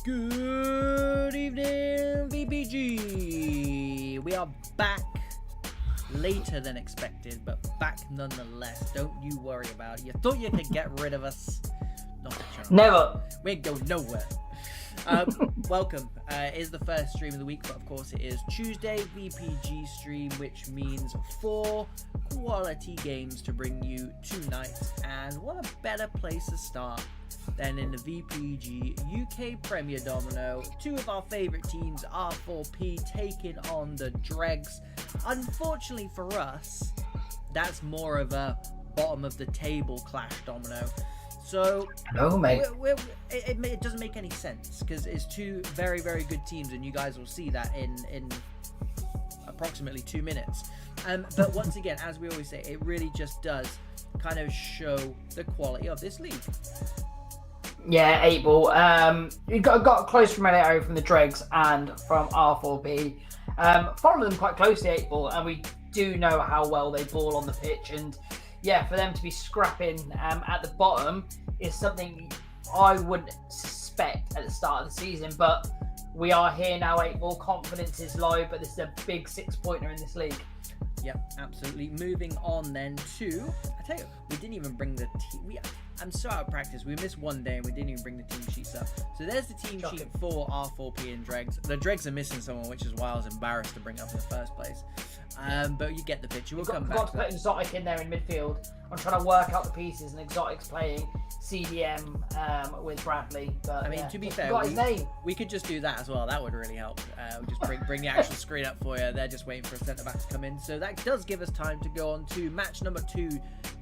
Good evening, VPG. We are back later than expected, but back nonetheless. Don't you worry about it. You thought you could get rid of us? Not a chance. Never. We ain't going nowhere. Welcome. It is the first stream of the week, but of course it is Tuesday VPG stream, which means 4 quality games to bring you tonight. And what a better place to start than in the VPG UK Premier Domino. Two of our favourite teams, R4P, taking on the Dregs. Unfortunately for us, that's more of a bottom of the table clash, Domino. So mate. It doesn't make any sense because it's two very, very good teams, and you guys will see that in approximately 2 minutes. But once again, as we always say, it really just does kind of show the quality of this league. Yeah, 8-ball. You got close from Elio from the Dregs and from R4B. Followed them quite closely, 8-ball, and we do know how well they ball on the pitch. And yeah, for them to be scrapping at the bottom is something I wouldn't suspect at the start of the season. But we are here now, 8-ball. Confidence is low, but this is a big 6-pointer in this league. Yep, absolutely. Moving on then to, I tell you, we didn't even bring the team. I'm so out of practice. We missed one day and we didn't even bring the team sheets up. So there's the team sheet for R4P and Dregs. The Dregs are missing someone, which is why I was embarrassed to bring up in the first place. But you get the picture. We'll come back. Got to put Exotic in there in midfield. I'm trying to work out the pieces, and Exotic's playing CDM with Bradley. But I mean, to be fair, we could just do that as well. That would really help. We'll just bring the actual screen up for you. They're just waiting for a centre back to come in. So that does give us time to go on to match number 2.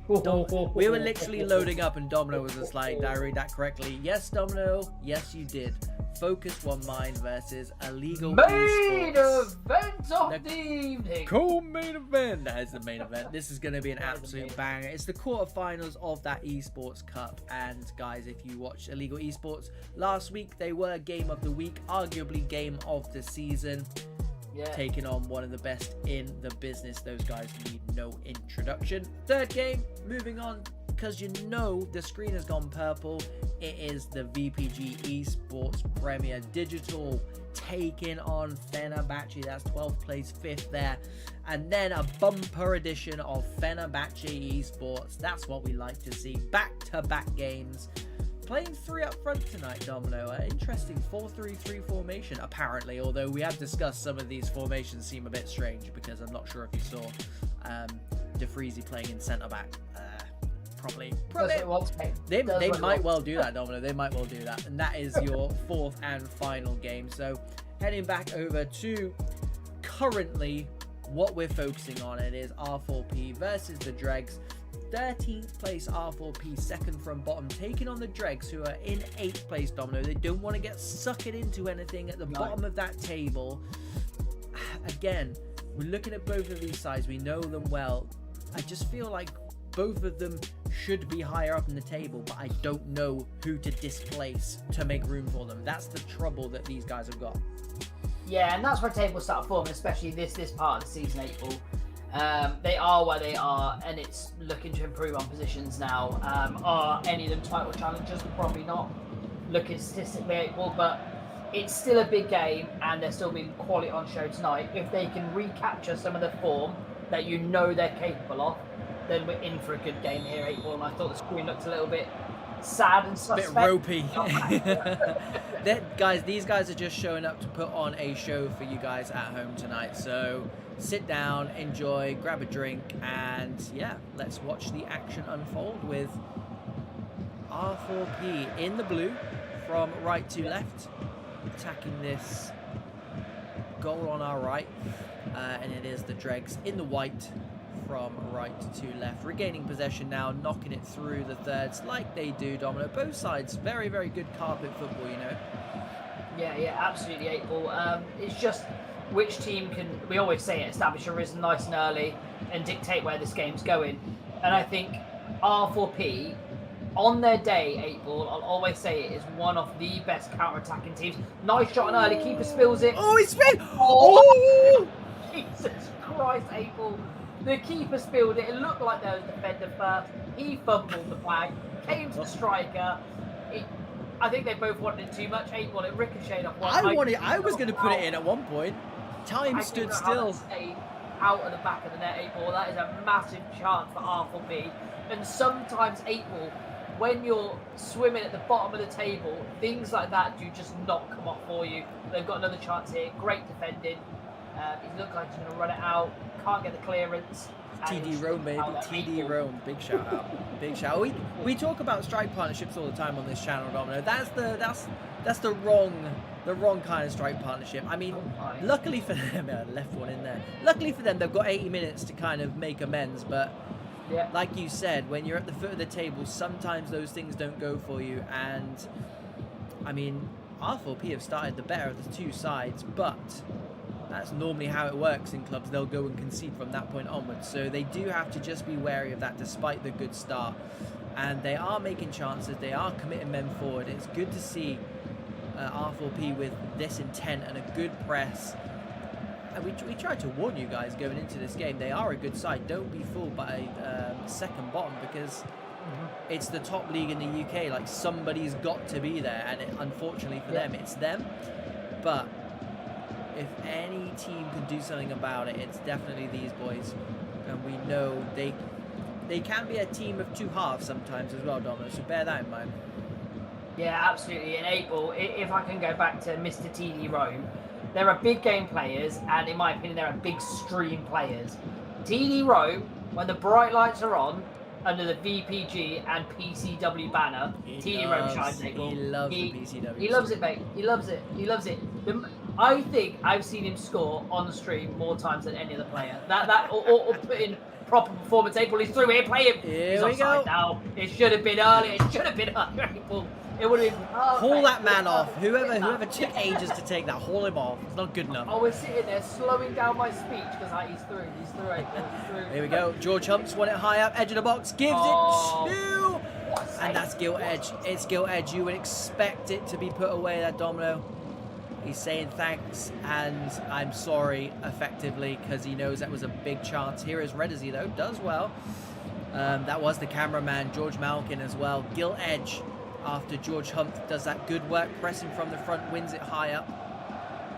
We were literally loading up, and Domino was just like, did I read that correctly? Yes, Domino. Yes, you did. Focus One Mind versus Illegal Main Esports. event of the evening. Co-main event. That is the main event. This is going to be an absolute banger. It's the quarterfinals of that Esports Cup. And guys, if you watched Illegal Esports last week, they were game of the week, arguably game of the season. Yeah. Taking on one of the best in the business. Those guys need no introduction. Third game, moving on, because you know the screen has gone purple. It is the VPG Esports Premier Digital taking on Fenerbahçe. That's 12th place, 5th there. And then a bumper edition of Fenerbahçe Esports. That's what we like to see. Back-to-back games. Playing 3 up front tonight, Domino. Interesting 4-3-3 formation, apparently. Although we have discussed some of these formations seem a bit strange, because I'm not sure if you saw DeFreezy playing in centre-back. Probably. They might well do that, Domino. They might well do that. And that is your 4th and final game. So heading back over to currently what we're focusing on. It is R4P versus the Dregs. 13th place R4P, second from bottom, taking on the Dregs, who are in 8th place, Domino. They don't want to get suckered into anything at the bottom of that table. Again, we're looking at both of these sides. We know them well. I just feel like both of them should be higher up in the table, but I don't know who to displace to make room for them. That's the trouble that these guys have got. Yeah, and that's where tables start forming, especially this part of the season, 8-ball. They are where they are, and it's looking to improve on positions now. Are any of them title challengers? Probably not, looking statistically, 8-ball, but it's still a big game, and they're still being quality on show tonight. If they can recapture some of the form that you know they're capable of, then we're in for a good game here, 8-ball. And I thought the screen looked a little bit sad and suspect. A bit ropey. Guys, these guys are just showing up to put on a show for you guys at home tonight. So sit down, enjoy, grab a drink, and yeah, let's watch the action unfold with R4P in the blue from right to left, attacking this goal on our right, and it is the Dregs in the white from right to left, regaining possession now, knocking it through the thirds like they do, Domino. Both sides, very, very good carpet football, you know. Yeah, absolutely, 8-ball. It's just which team can, we always say it, establish a rhythm nice and early and dictate where this game's going. And I think R4P, on their day, 8-ball, I'll always say it is one of the best counter-attacking teams. Nice shot on early, keeper spills it. Oh, he spilled! Oh! Jesus Christ, 8-ball. The keeper spilled it. It looked like there was a defender first. He fumbled the flag, came to the striker. I think they both wanted it too much. 8-ball, it ricocheted off one. I was going to put it in at one point. Time stood still. Out of the back of the net, 8-ball. That is a massive chance for R4P. And sometimes 8-ball, when you're swimming at the bottom of the table, things like that do just not come off for you. They've got another chance here. Great defending. He looks like he's going to run it out. Can't get the clearance. TD Rome, baby. TD Rome. Big shout out. Big shout out. We talk about strike partnerships all the time on this channel, Domino. That's the wrong kind of strike partnership. I mean, luckily for them, I left one in there. Luckily for them, they've got 80 minutes to kind of make amends. But like you said, when you're at the foot of the table, sometimes those things don't go for you. And I mean, R4P have started the better of the two sides, but that's normally how it works in clubs. They'll go and concede from that point onwards. So they do have to just be wary of that despite the good start. And they are making chances. They are committing men forward. It's good to see R4P with this intent and a good press. And we tried to warn you guys going into this game. They are a good side. Don't be fooled by second bottom, because it's the top league in the UK. Like, somebody's got to be there. And unfortunately for them, it's them. But if any team can do something about it, it's definitely these boys. And we know they can be a team of two halves sometimes as well, Domino, so bear that in mind. Yeah, absolutely. And 8-ball, if I can go back to Mr. TD Rome, there are big game players, and in my opinion, there are big stream players. TD Rome, when the bright lights are on, under the VPG and PCW banner, TD Rome shines, 8-ball. He loves the PCW. He loves it, mate. He loves it. He loves it. I think I've seen him score on the stream more times than any other player. Or put in proper performance. 8-ball, he's through here. Play him. Here he's offside now. It should have been earlier. It should have been earlier. 8-ball. It would have been perfect. Haul that man off. Whoever took ages to take that, haul him off. It's not good enough. I was sitting there slowing down my speech because he's through. He's through. 8-ball. He's through. Here we go. George Humps won it high up, edge of the box, gives it to. And that's Gilt Edge. It's Gilt Edge. You would expect it to be put away, that Domino. He's saying thanks and I'm sorry effectively, because he knows that was a big chance. Here is Reddersy though, does well. That was the cameraman, George Malkin as well. Gilt Edge, after George Humph does that good work, pressing from the front, wins it high up.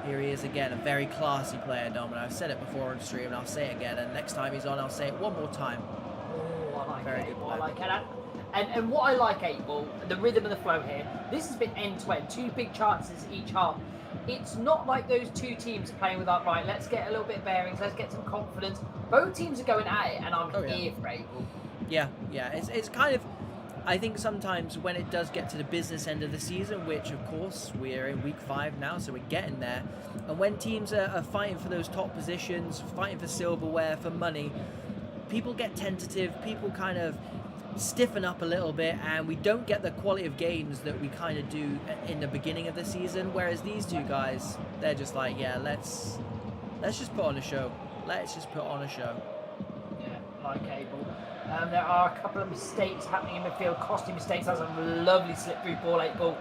Here he is again, a very classy player, Domino. I've said it before on stream and I'll say it again, and next time he's on I'll say it one more time. Oh, I like very it. good I player. like it. And what I like, 8-ball, the rhythm and the flow here, this has been end-to-end, two big chances each half. It's not like those two teams are playing without, right, let's get a little bit of bearings, let's get some confidence. Both teams are going at it, and I'm here for 8-ball. Yeah. It's kind of, I think sometimes when it does get to the business end of the season, which of course we're in week 5 now, so we're getting there, and when teams are fighting for those top positions, fighting for silverware, for money, people get tentative, people kind of stiffen up a little bit, and we don't get the quality of games that we kind of do in the beginning of the season. Whereas these two guys, they're just like, yeah, let's just put on a show. Let's just put on a show. Yeah, like 8-ball. There are a couple of mistakes happening in midfield, costing mistakes. That's a lovely slip-through ball, 8-ball.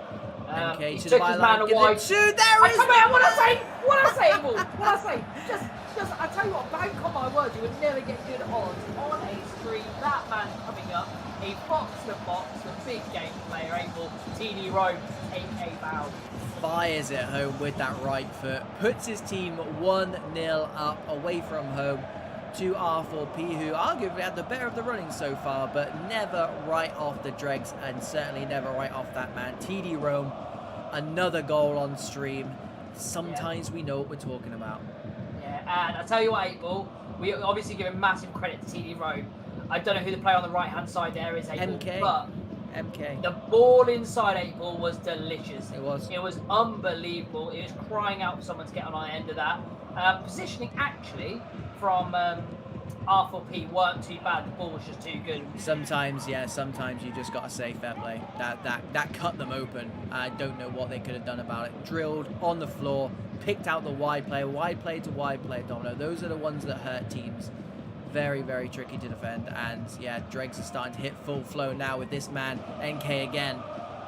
MK He to took the his man byline. wide. There is. What I say, 8-ball. What I say. Just, I tell you what, bank on my words, you would never get good odds on a stream. That man coming up, a box, the big game player, 8-ball, TD Rome, 8K Bow. Fires it home with that right foot, puts his team 1-0 up away from home to R4P, who arguably had the better of the running so far, but never right off the Dregs, and certainly never right off that man. TD Rome, another goal on stream. Sometimes we know what we're talking about. Yeah, and I tell you what, 8-ball, we obviously give massive credit to TD Rome. I don't know who the player on the right-hand side there is, 8-ball, but MK. The ball inside 8-ball was delicious. It was. It was unbelievable. It was crying out for someone to get on the end of that. Positioning actually from R4P weren't too bad. The ball was just too good. Sometimes, yeah, sometimes you just got to say fair play. That cut them open. I don't know what they could have done about it. Drilled on the floor, picked out the wide play to wide play, Domino. Those are the ones that hurt teams. Very, very tricky to defend. And yeah, Dregs are starting to hit full flow now with this man, NK again,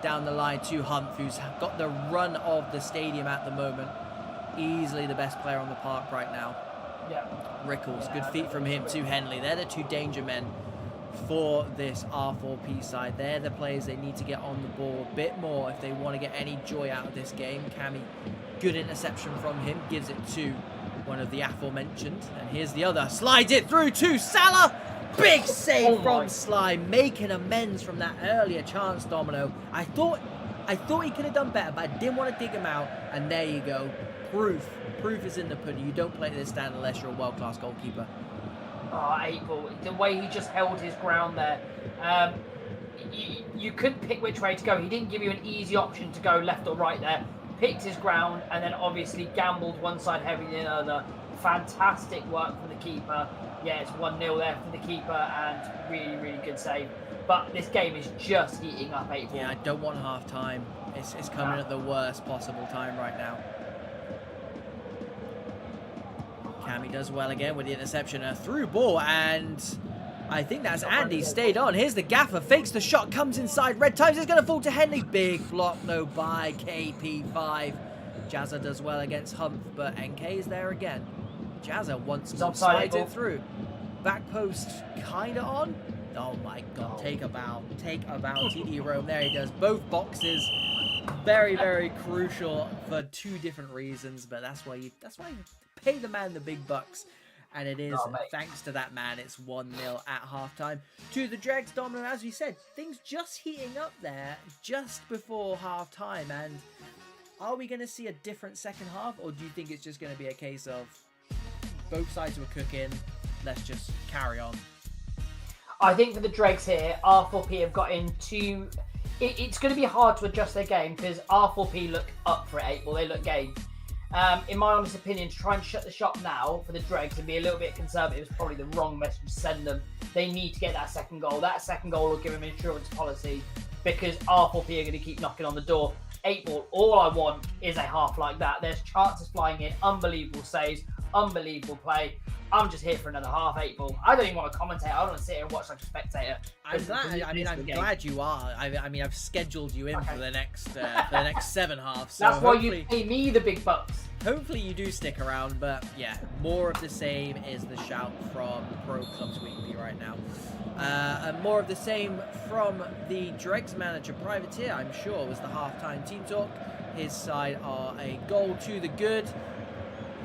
down the line to Humph, who's got the run of the stadium at the moment. Easily the best player on the park right now. Yeah. Rickles, good feet from him to Henley. They're the two danger men for this R4P side. They're the players they need to get on the ball a bit more if they want to get any joy out of this game. Cammy, good interception from him, gives it to one of the aforementioned. And here's the other, slides it through to Salah. Big save from Sly, making amends from that earlier chance, Domino. I thought he could have done better, but I didn't want to dig him out. And there you go. Proof is in the pudding. You don't play this down unless you're a world-class goalkeeper. Oh, April, the way he just held his ground there. You couldn't pick which way to go. He didn't give you an easy option to go left or right there. Picked his ground and then obviously gambled one side heavy than the other. Fantastic work from the keeper. Yeah, it's 1-0 there from the keeper and really, really good save. But this game is just heating up, April. Yeah, I don't want half-time. It's coming at the worst possible time right now. Cammy does well again with the interception. A through ball, and I think that's Andy stayed on. Here's the gaffer, fakes the shot, comes inside. Red Times is going to fall to Henley. Big block, though, by KP5. Jazza does well against Humph, but NK is there again. Jazza once more slides it through. Back post kind of on. Oh my god, take a bow. TD Rome, there he does. Both boxes. Very, very crucial for two different reasons, but that's why you pay the man the big bucks. And it is, thanks to that man, it's 1-0 at halftime to the Dregs. Domino, as we said, things just heating up there just before halftime. And are we going to see a different second half, or do you think it's just going to be a case of both sides were cooking, let's just carry on? I think for the Dregs here, R4P have got into... It's going to be hard to adjust their game because R4P look up for it, April. They look game. In my honest opinion, to try and shut the shop now for the Dregs and be a little bit conservative is probably the wrong message to send them. They need to get that second goal. That second goal will give them insurance policy because R4P are going to keep knocking on the door. April, all I want is a half like that. There's chances flying in, unbelievable saves, unbelievable play. I'm just here for another half, April. I don't even want to commentate. I want to sit here and watch like a spectator. I'm glad you are. I mean, I've scheduled you in for the next 7 halves. So that's why you pay me the big bucks. Hopefully you do stick around, but yeah, more of the same is the shout from Pro Clubs Weekly right now. And more of the same from the Dregs manager, Privateer, I'm sure, was the halftime team talk. His side are a goal to the good.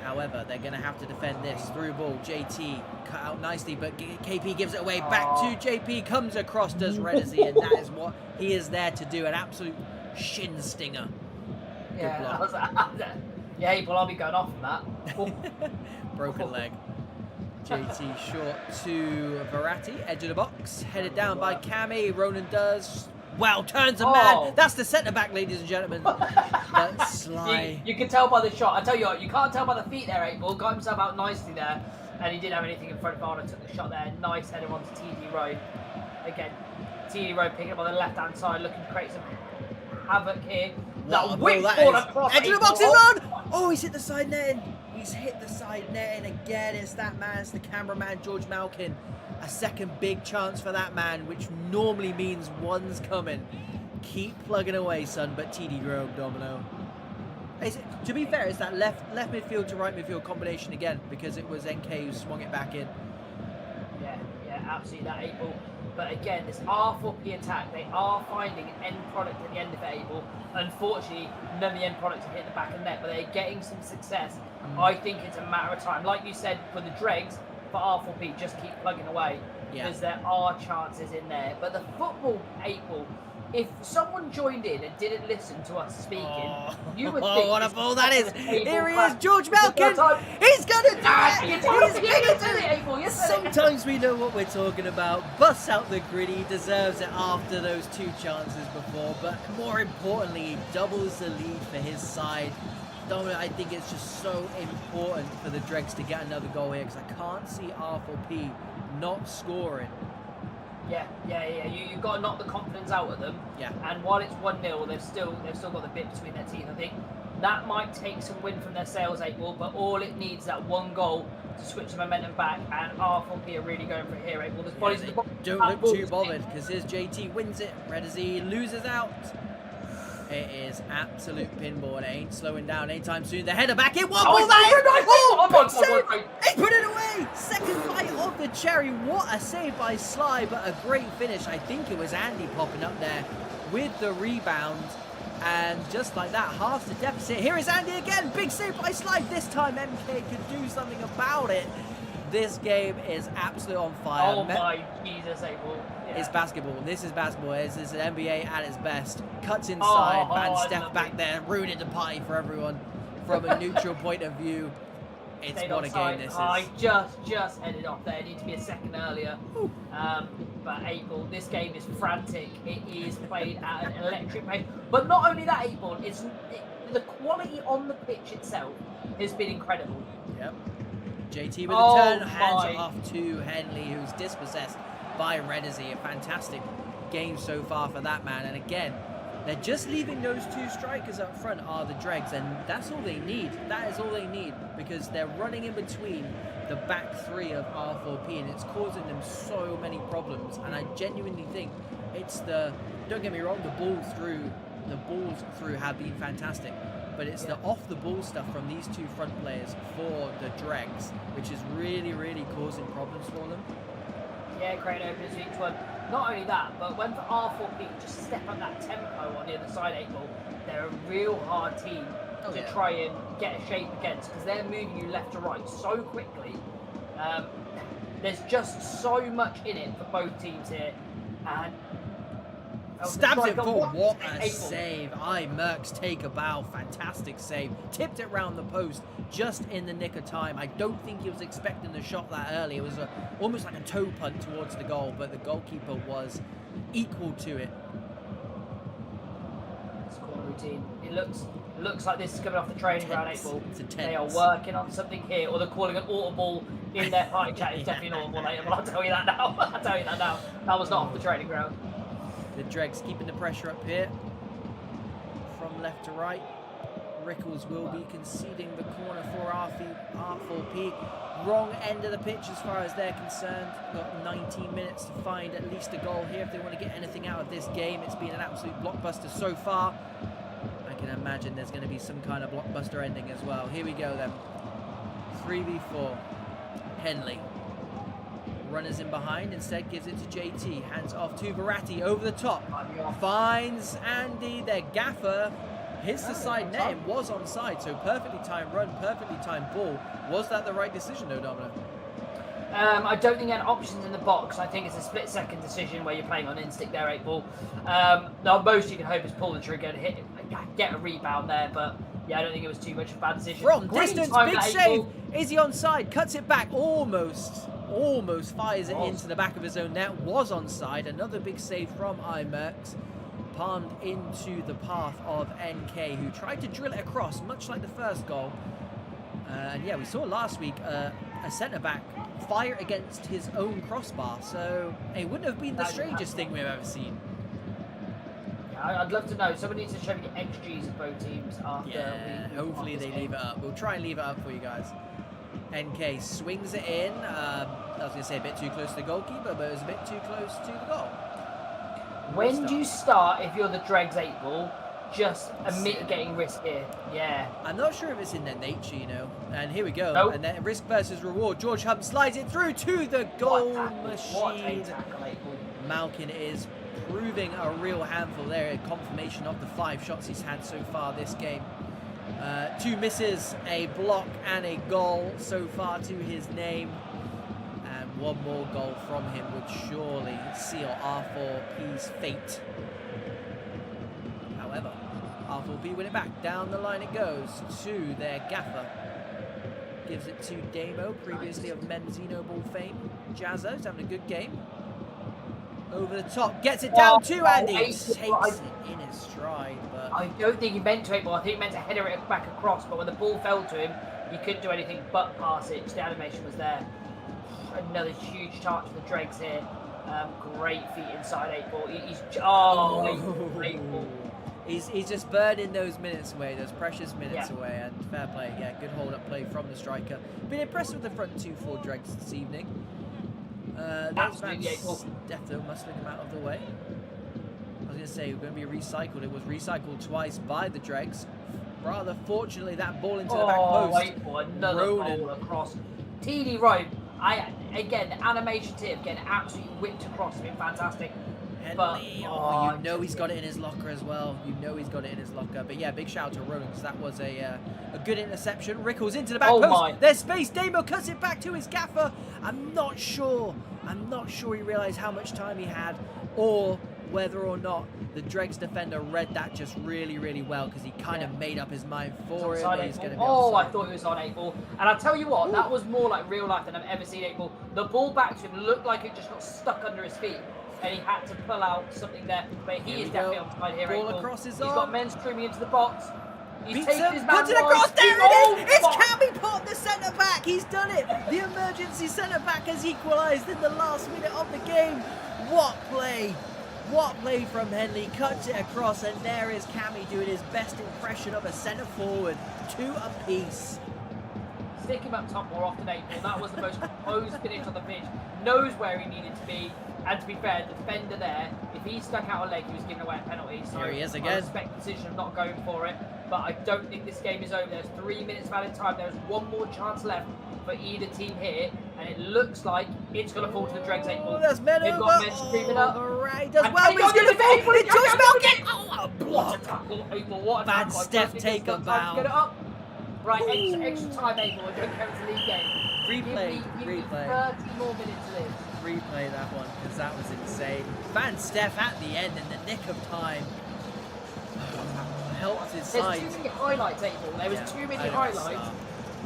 However, they're going to have to defend this. Through ball, JT cut out nicely, but KP gives it away. Back to JP, comes across, does Redzy, and that is what he is there to do. An absolute shin stinger. Yeah, April, I'll be going off on that. Broken leg. JT short to Verratti, edge of the box, headed down by Cammy. Ronan does well, turns a man. That's the centre back, ladies and gentlemen. But Sly. You can tell by the shot. I tell you what, you can't tell by the feet there, April. Got himself out nicely there, and he didn't have anything in front of Arnold. Took the shot there. Nice header onto TD Road. Again, TD Road picking up on the left hand side, looking to create some havoc here. That whip ball across. Edge of the box is on. Oh, he's hit the side netting. He's hit the side netting again. It's that man. It's the cameraman, George Malkin. A second big chance for that man, which normally means one's coming. Keep plugging away, son. But TD Rome, Domino. To be fair, it's that left midfield to right midfield combination again, because it was NK who swung it back in. Yeah, absolutely that, April. But again, this R4P attack, they are finding an end product at the end of it, April. Unfortunately, none of the end products have hit the back of the net, but they're getting some success. I think it's a matter of time. Like you said, for the Dregs, for R4P, just keep plugging away, because there are chances in there. But the football, April, if someone joined in and didn't listen to us speaking, you would think... what a ball that is! Here he is, George Malkin! He's going to do it! He's going to do it, April! Sometimes we know what we're talking about. Busts out the gritty, he deserves it after those two chances before. But more importantly, he doubles the lead for his side. Dominic, I think it's just so important for the Dregs to get another goal here, because I can't see R4P not scoring. Yeah. You've got to knock the confidence out of them. Yeah. And while it's 1-0, they've still got the bit between their teeth. I think that might take some win from their sails, April, but all it needs is that one goal to switch the momentum back, and R4P are really going for it here, April. Don't look too bothered, because here's JT, wins it. Redzy loses out. It is absolute pinball, and it ain't slowing down anytime soon. The header back in, one ball that is! He put it away! Second fight of the cherry. What a save by Sly, but a great finish. I think it was Andy popping up there with the rebound. And just like that, half the deficit. Here is Andy again. Big save by Sly. This time MK could do something about it. This game is absolutely on fire. Oh my Jesus, April. Yeah. It's basketball. This is basketball. This is an NBA at its best. Cuts inside. Van Steph back there. Ruining the party for everyone from a neutral point of view. It's what a game this is. I just headed off there. Need to be a second earlier. But April, this game is frantic. It is played at an electric pace. But not only that, April, the quality on the pitch itself has been incredible. Yep. JT with a turn, hands it off to Henley, who's dispossessed by Reddersy. A fantastic game so far for that man. And again, they're just leaving those two strikers up front are the Dregs, and that's all they need. That is all they need, because they're running in between the back three of R4P, and it's causing them so many problems. And I genuinely think it's don't get me wrong, the balls through have been fantastic, but it's the off the ball stuff from these two front players for the Dregs, which is really, really causing problems for them. Yeah, great openers each one. Not only that, but when for R4P just step up that tempo on the other side, April, they're a real hard team to try and get a shape against, because they're moving you left to right so quickly. There's just so much in it for both teams here. And stabs it for what a save. Mercs take a bow. Fantastic save. Tipped it round the post just in the nick of time. I don't think he was expecting the shot that early. It was almost like a toe punt towards the goal, but the goalkeeper was equal to it. It's corner routine. It looks like this is coming off the training ground, April. They are tense. working on something here, or they're calling an audible in their party chat. It's definitely an audible later, but I'll tell you that now. That was not off the training ground. The Dregs keeping the pressure up here from left to right. Rickles will be conceding the corner for R4P. Wrong end of the pitch as far as they're concerned. Got 19 minutes to find at least a goal here if they want to get anything out of this game. It's been an absolute blockbuster so far. I can imagine there's going to be some kind of blockbuster ending as well. Here we go then. 3v4. Henley. Runners in behind, instead gives it to JT. Hands off to Verratti, over the top. Finds Andy, their gaffer. Hits the side net, it was onside, so perfectly timed run, perfectly timed ball. Was that the right decision though, Domino? I don't think he had options in the box. I think it's a split-second decision where you're playing on instinct there, 8-ball. The most you can hope is pull the trigger and hit it, get a rebound there, but yeah, I don't think it was too much of a bad decision. From distance, big save. Is he onside? Cuts it back, almost fires it into the back of his own net. Was onside. Another big save from Mercs. Palmed into the path of NK, who tried to drill it across, much like the first goal. And yeah, we saw last week a centre-back fire against his own crossbar, so it wouldn't have been the strangest thing we've ever seen. I'd love to know. Somebody needs to show me the XGs of both teams after. Yeah, hopefully they leave it up. We'll try and leave it up for you guys. NK swings it in. I was going to say a bit too close to the goalkeeper, but it was a bit too close to the goal. When do you start, if you're the Dregs 8-ball, just a mitigating risk here? Yeah. I'm not sure if it's in their nature, you know. And here we go. Nope. And then risk versus reward. George Hum slides it through to the goal machine. What a tackle, 8-ball. Malkin is proving a real handful there. A confirmation of the 5 shots he's had so far this game. 2 misses, a block and a goal so far to his name. And one more goal from him would surely seal R4P's fate. However, R4P win it back. Down the line it goes to their gaffer. Gives it to Damo, previously of Menzino Ball fame. Jazzo's having a good game. Over the top, gets it down to Andy. Takes it in his stride, but I don't think he meant to, 8-ball. I think he meant to header it back across, but when the ball fell to him, he couldn't do anything but pass it. The animation was there. Another huge charge for the Dregs here. Great feet inside 8-ball. He's just burning those minutes away, those precious minutes away, and fair play. Yeah, good hold-up play from the striker. Been impressed with the front 2 for Dregs this evening. Absolutely, Defo muscling him out of the way. I was going to say, we're going to be recycled. It was recycled twice by the Dregs. Rather fortunately, that ball into the back post. Another ball across. TD right. Again, the animations here getting absolutely whipped across have been fantastic. Henley, you know he's got it in his locker as well. You know he's got it in his locker. But yeah, big shout out to Rowan because that was a good interception. Rickles into the back post. There's space. Damo cuts it back to his gaffer. I'm not sure he realised how much time he had or whether or not the Dregs defender read that just really, really well because he kind of made up his mind for him. He's going to be I thought he was on 8-ball. And I'll tell you what, that was more like real life than I've ever seen 8-ball. The ball back to him looked like it just got stuck under his feet. And he had to pull out something there. But he is definitely offside here. Ball across his arm. He's got men streaming into the box. He's taken his man puts it across. There it is. It's Cammy Pot, the centre back. He's done it. The emergency centre back has equalised in the last minute of the game. What play? What play from Henley? Cuts it across, and there is Cammy doing his best impression of a centre forward. 2 apiece. Stick him up top more often, April. That was the most composed finish on the pitch. Knows where he needed to be. And to be fair, the defender there, if he stuck out a leg, he was giving away a penalty. So here he is again. I respect the decision of not going for it. But I don't think this game is over. There's 3 minutes of added time. There's one more chance left for either team here. And it looks like it's going to fall to the Dregs 8-ball. There's men They've over. got men screaming up. Right, does well, but he's going to fall. It's Josh Malkin. Oh, a block. What a tackle. Steph take a bow. Get it up. Right, extra time, 8-ball. I don't care if it's a league game. Replay. Give me 30 more minutes to live. Replay that one because that was insane. Van Steph at the end in the nick of time. Helped his side. There's too many highlights, April. There was too many highlights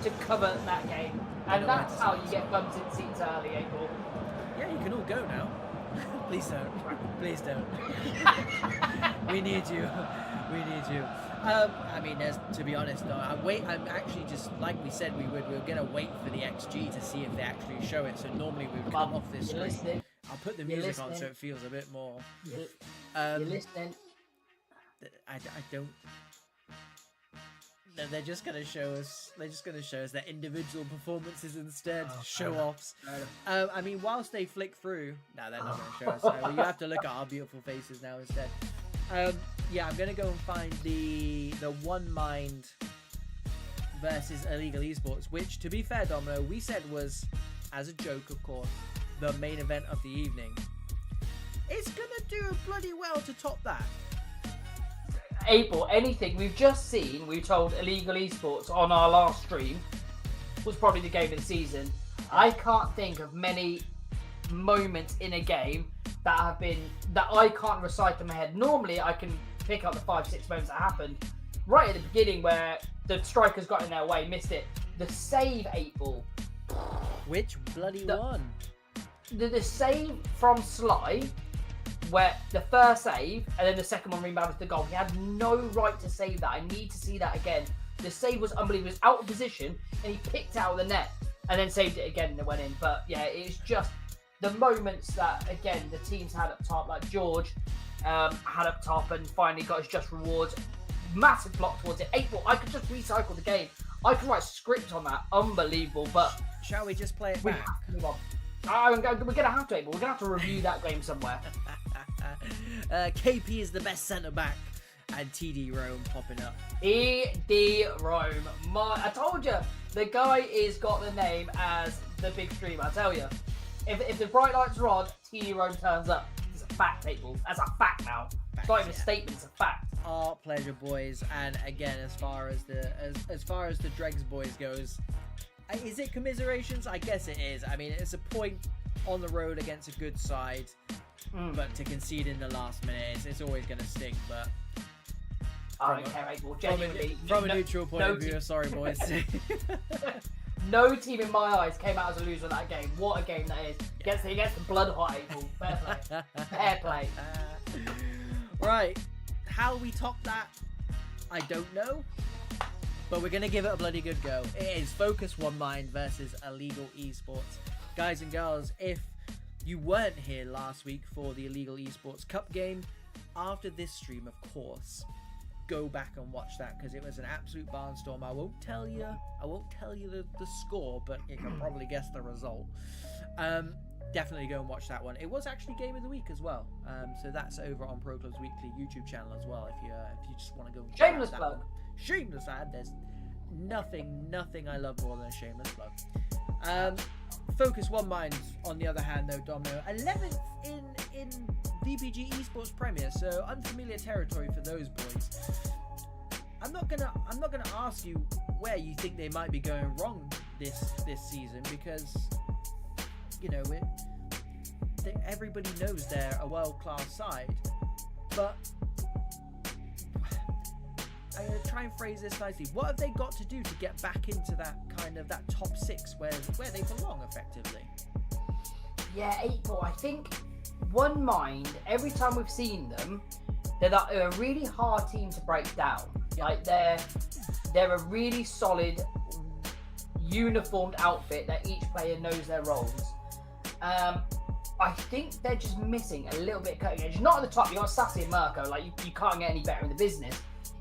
to cover that game. And that's how you get bumped in seats early, April. Yeah, you can all go now. Please don't. Please don't. We need you. We need you. I mean, to be honest, no, I'm actually just, like we said we would, we were going to wait for the XG to see if they actually show it. So normally we would come off this screen. I'll put the music on so it feels a bit more. You're listening. I don't. No, they're just going to show us. They're just going to show us their individual performances instead. Show-offs. I mean, whilst they flick through, no, they're not going to show us. So you have to look at our beautiful faces now instead. Yeah, I'm going to go and find the One Mind versus Illegal Esports, which, to be fair, Domino, we said was, as a joke, of course, the main event of the evening. It's going to do bloody well to top that. April, anything we've just seen, we told Illegal Esports on our last stream, was probably the game of the season. I can't think of many moments in a game that I can't recite in my head. Normally, I can pick up the 5-6 moments that happened. Right at the beginning where the strikers got in their way, missed it. The save, April. Which bloody one? The save from Sly, where the first save and then the second one rebounded to the goal. He had no right to save that. I need to see that again. The save was unbelievable. He was out of position and he picked out of the net and then saved it again and it went in. But yeah, it's just the moments that, again, the teams had up top, like George had up top and finally got his just rewards. Massive block towards it. April, I could just recycle the game. I could write script on that. Unbelievable. But shall we just play it back? We're going to have to, April. We're going to have to review that game somewhere. KP is the best centre-back. And TD Rome popping up. TD Rome. I told you, the guy is got the name as the big streamer. I tell you. If the bright lights are on, TD Rome turns up. It's a fact, people. That's a fact now. It's not even a statement, it's a fact. Our pleasure, boys. And again, as far as the Dregs boys goes, is it commiserations? I guess it is. I mean, it's a point on the road against a good side. But to concede in the last minute, it's always going to sting. But I don't care, April. Genuinely, from a neutral point of view, sorry, boys. No team in my eyes came out as a loser in that game. What a game that is. He gets the blood hot, April. Fair play. Fair play. Right. How we top that, I don't know. But we're going to give it a bloody good go. It is Focus One Mind versus Illegal Esports. Guys and girls, if you weren't here last week for the Illegal Esports Cup game, after this stream, of course, go back and watch that because it was an absolute barnstorm. I won't tell you the score, but you can probably guess the result. Definitely go and watch that one. It was actually game of the week as well. So that's over on Pro Club's weekly YouTube channel as well. If you just want to go. Shameless plug. Shameless ad. There's nothing I love more than a shameless plug. Focus One Mind, on the other hand, though, Domino, 11th in VPG Esports Premier, so unfamiliar territory for those boys. I'm not gonna ask you where you think they might be going wrong this season, because you know everybody knows they're a world-class side, but I'm going to try and phrase this nicely. What have they got to do to get back into that top 6 where they belong effectively? Yeah, 8-ball. I think One Mind, every time we've seen them, they're a really hard team to break down. Yeah. Like they're a really solid, uniformed outfit that each player knows their roles. I think they're just missing a little bit of cutting edge. Not at the top. You got Sassy and Mirko. Like you can't get any better in the business.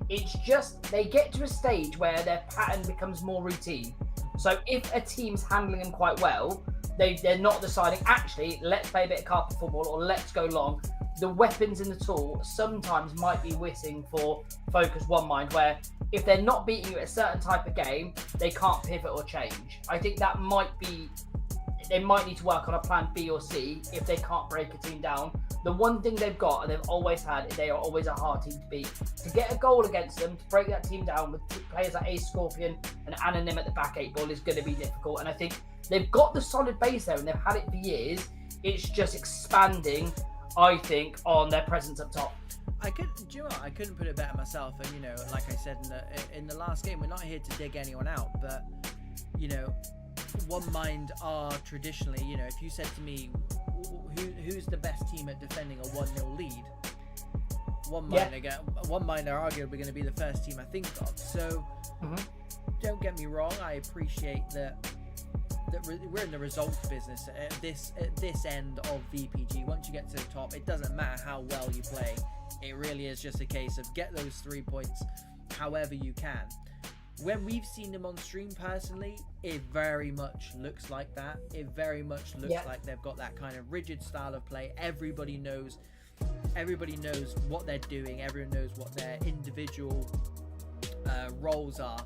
It's just they get to a stage where their pattern becomes more routine. So if a team's handling them quite well, they're not deciding, actually, let's play a bit of carpet football or let's go long. The weapons in the tool sometimes might be missing for Focus One Mind, where if they're not beating you at a certain type of game, they can't pivot or change. I think that they might need to work on a plan B or C if they can't break a team down. The one thing they've got, and they've always had, they are always a hard team to beat. To get a goal against them, to break that team down with players like Ace Scorpion and Anonym at the back 8-ball is going to be difficult. And I think they've got the solid base there and they've had it for years. It's just expanding, I think, on their presence up top. I couldn't put it better myself. And, you know, like I said in the last game, we're not here to dig anyone out. But, you know, One Mind are traditionally, you know, if you said to me, who's the best team at defending a 1-0 lead? One Mind are arguably going to be the first team I think of. So don't get me wrong, I appreciate that we're in the results business at this end of VPG. Once you get to the top, it doesn't matter how well you play. It really is just a case of get those 3 points however you can. When we've seen them on stream personally, it very much looks like that. It very much looks like they've got that kind of rigid style of play. Everybody knows what they're doing. Everyone knows what their individual roles are.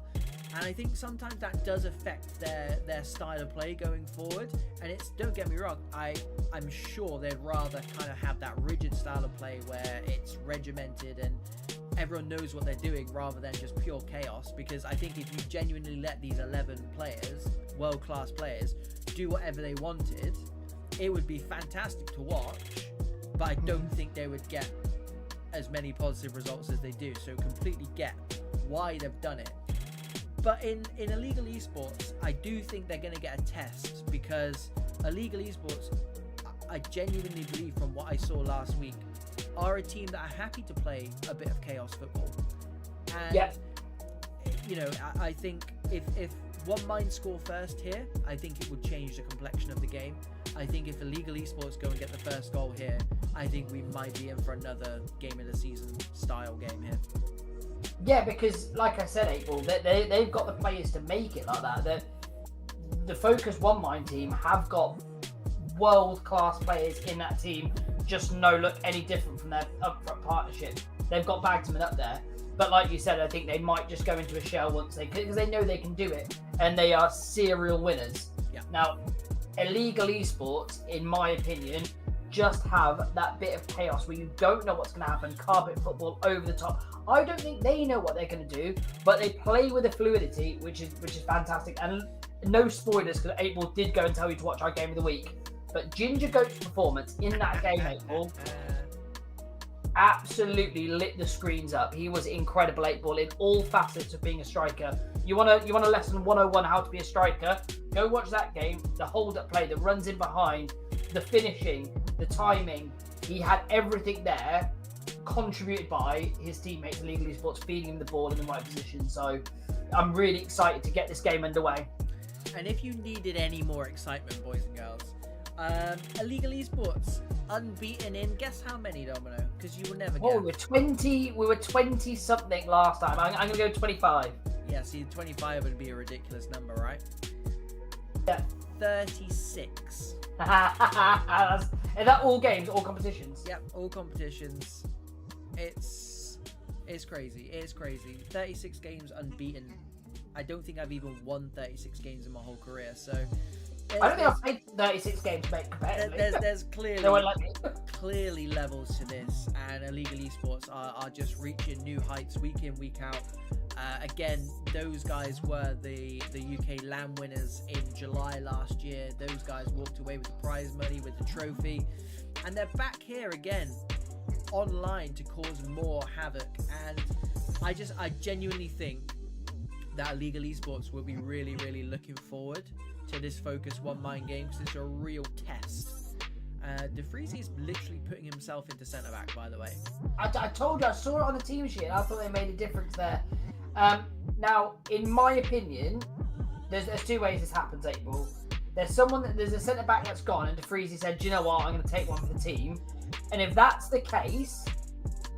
And I think sometimes that does affect their style of play going forward. And don't get me wrong, I'm sure they'd rather kind of have that rigid style of play where it's regimented and everyone knows what they're doing rather than just pure chaos. Because I think if you genuinely let these 11 players, world-class players, do whatever they wanted, it would be fantastic to watch, but I don't think they would get as many positive results as they do. So completely get why they've done it. But in Illegal Esports, I do think they're going to get a test, because Illegal Esports, I genuinely believe from what I saw last week, are a team that are happy to play a bit of chaos football. And, you know, I think if One Mind score first here, I think it would change the complexion of the game. I think if Illegal Esports go and get the first goal here, I think we might be in for another game of the season style game here. Yeah, because like I said, 8-ball, they've got the players to make it like that. The Focus One Mind team have got world-class players in that team, just no look any different from their upfront partnership. They've got Bagdsman up there, but like you said, I think they might just go into a shell because they know they can do it, and they are serial winners. Yeah. Now, Illegal Esports, in my opinion, just have that bit of chaos where you don't know what's going to happen. Carpet football over the top. I don't think they know what they're going to do, but they play with a fluidity, which is fantastic. And no spoilers, because 8-ball did go and tell you to watch our game of the week. But Ginger Goat's performance in that game, 8-ball, absolutely lit the screens up. He was incredible, 8-ball, in all facets of being a striker. You want a lesson 101 how to be a striker? Go watch that game. The hold-up play, the runs in behind, the finishing, the timing. He had everything there, contributed by his teammates, Illegal Esports, feeding him the ball in the right position. So I'm really excited to get this game underway. And if you needed any more excitement, boys and girls, Illegal Esports unbeaten in, guess how many, Domino? Because you will never get. Oh, we were 20 something last time. I'm going to go 25. Yeah, see, 25 would be a ridiculous number, right? Yeah. 36. Is that all games, all competitions? Yep, all competitions. It's crazy. It's crazy. 36 games unbeaten. I don't think I've even won 36 games in my whole career. So I don't think I've played 36 games, mate, competitively. There's clearly levels to this, and Illegal Esports are just reaching new heights week in, week out. Again, those guys were the UK LAN winners in July last year. Those guys walked away with the prize money, with the trophy, and they're back here again online to cause more havoc. And I genuinely think that Illegal Esports will be really looking forward to this Focus One Mind game, because it's a real test. DeFreezy's literally putting himself into centre back, by the way. I told you, I saw it on the team sheet, and I thought they made a difference there. Now, in my opinion, there's two ways this happens, 8-Ball. There's a centre back that's gone, and DeFreezy said, do you know what, I'm going to take one for the team. And if that's the case,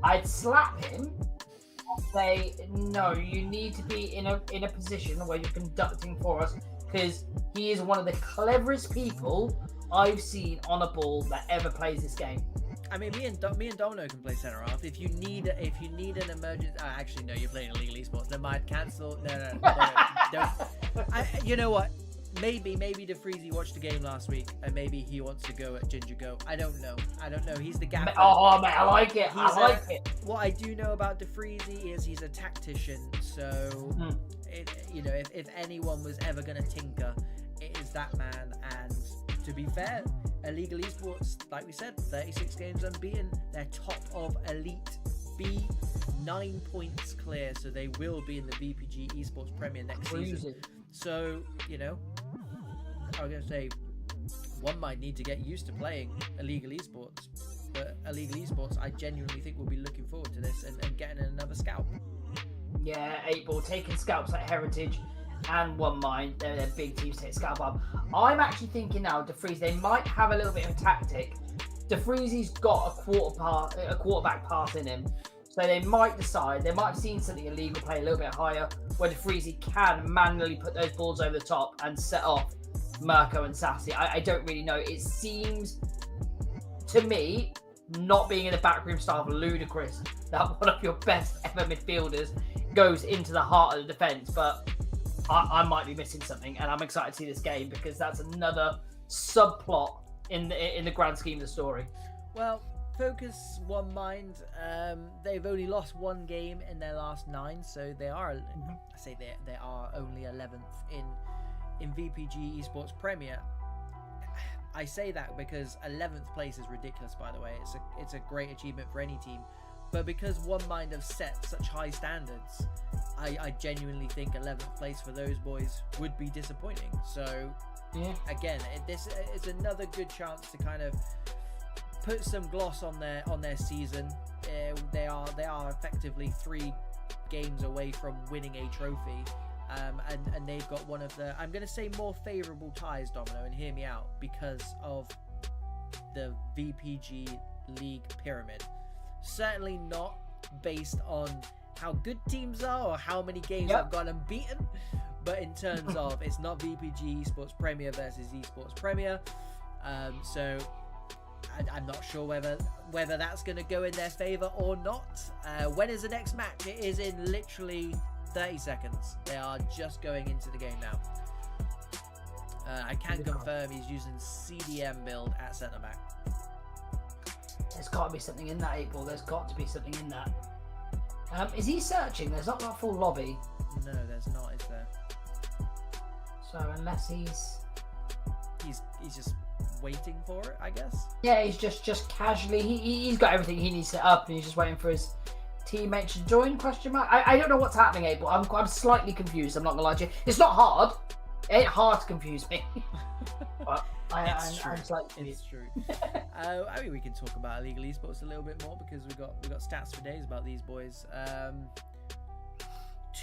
I'd slap him and say, no, you need to be in a position where you're conducting for us, because he is one of the cleverest people I've seen on a ball that ever plays this game. I mean, me and Domino can play centre half. If you need an emergency, actually no, you're playing Illegal Esports. Never mind, cancel. No, don't. You know what? Maybe DeFreezy watched the game last week, and maybe he wants to go at Ginger Go. I don't know. He's the gaffer. Oh man, I like it. What I do know about DeFreezy is he's a tactician. So, if anyone was ever going to tinker, it is that man. And to be fair, Illegal Esports, like we said, 36 games unbeaten. They're top of Elite B, 9 points clear, so they will be in the VPG Esports Premier next season. So, I was going to say, one might need to get used to playing Illegal Esports, but Illegal Esports, I genuinely think will be looking forward to this and getting another scalp. Yeah, 8-Ball taking scalps like Heritage and One Mind. They're big teams to take scalp up. I'm actually thinking now, DeFreezy, they might have a little bit of a tactic. DeFreezy's got a quarterback pass in him. So they might have seen something illegal play a little bit higher, where DeFreezy can manually put those balls over the top and set off Mirko and Sassy. I don't really know. It seems to me, not being in the backroom style of ludicrous, that one of your best ever midfielders goes into the heart of the defence. But I might be missing something, and I'm excited to see this game, because that's another subplot in the grand scheme of the story. Well, Focus One Mind, they've only lost one game in their last 9, so they are. I say they are only 11th in VPG Esports Premier. I say that because 11th place is ridiculous. By the way, it's a great achievement for any team, but because One Mind have set such high standards, I genuinely think 11th place for those boys would be disappointing. So again, this is another good chance to kind of put some gloss on their season. They are effectively 3 games away from winning a trophy, and they've got one of the, I'm going to say, more favourable ties, Domino, and hear me out, because of the VPG League pyramid. Certainly not based on how good teams are or how many games I've gone unbeaten, but in terms of, it's not VPG Esports Premier versus Esports Premier. So I'm not sure whether that's going to go in their favour or not. When is the next match? It is in literally 30 seconds. They are just going into the game now. I can confirm he's using CDM build at centre back. There's got to be something in that, 8-Ball. There's got to be something in that. Is he searching? There's not a full lobby. No, there's not, is there? So unless he's just waiting for it, I guess. Yeah, he's just casually. He's got everything he needs set up, and he's just waiting for his teammate to join. Question mark. I don't know what's happening, 8-Ball. I'm slightly confused. I'm not gonna lie to you. It's not hard. It ain't hard to confuse me. But I'm slightly confused. It's true. I mean, we can talk about Illegal Esports a little bit more, because we got stats for days about these boys.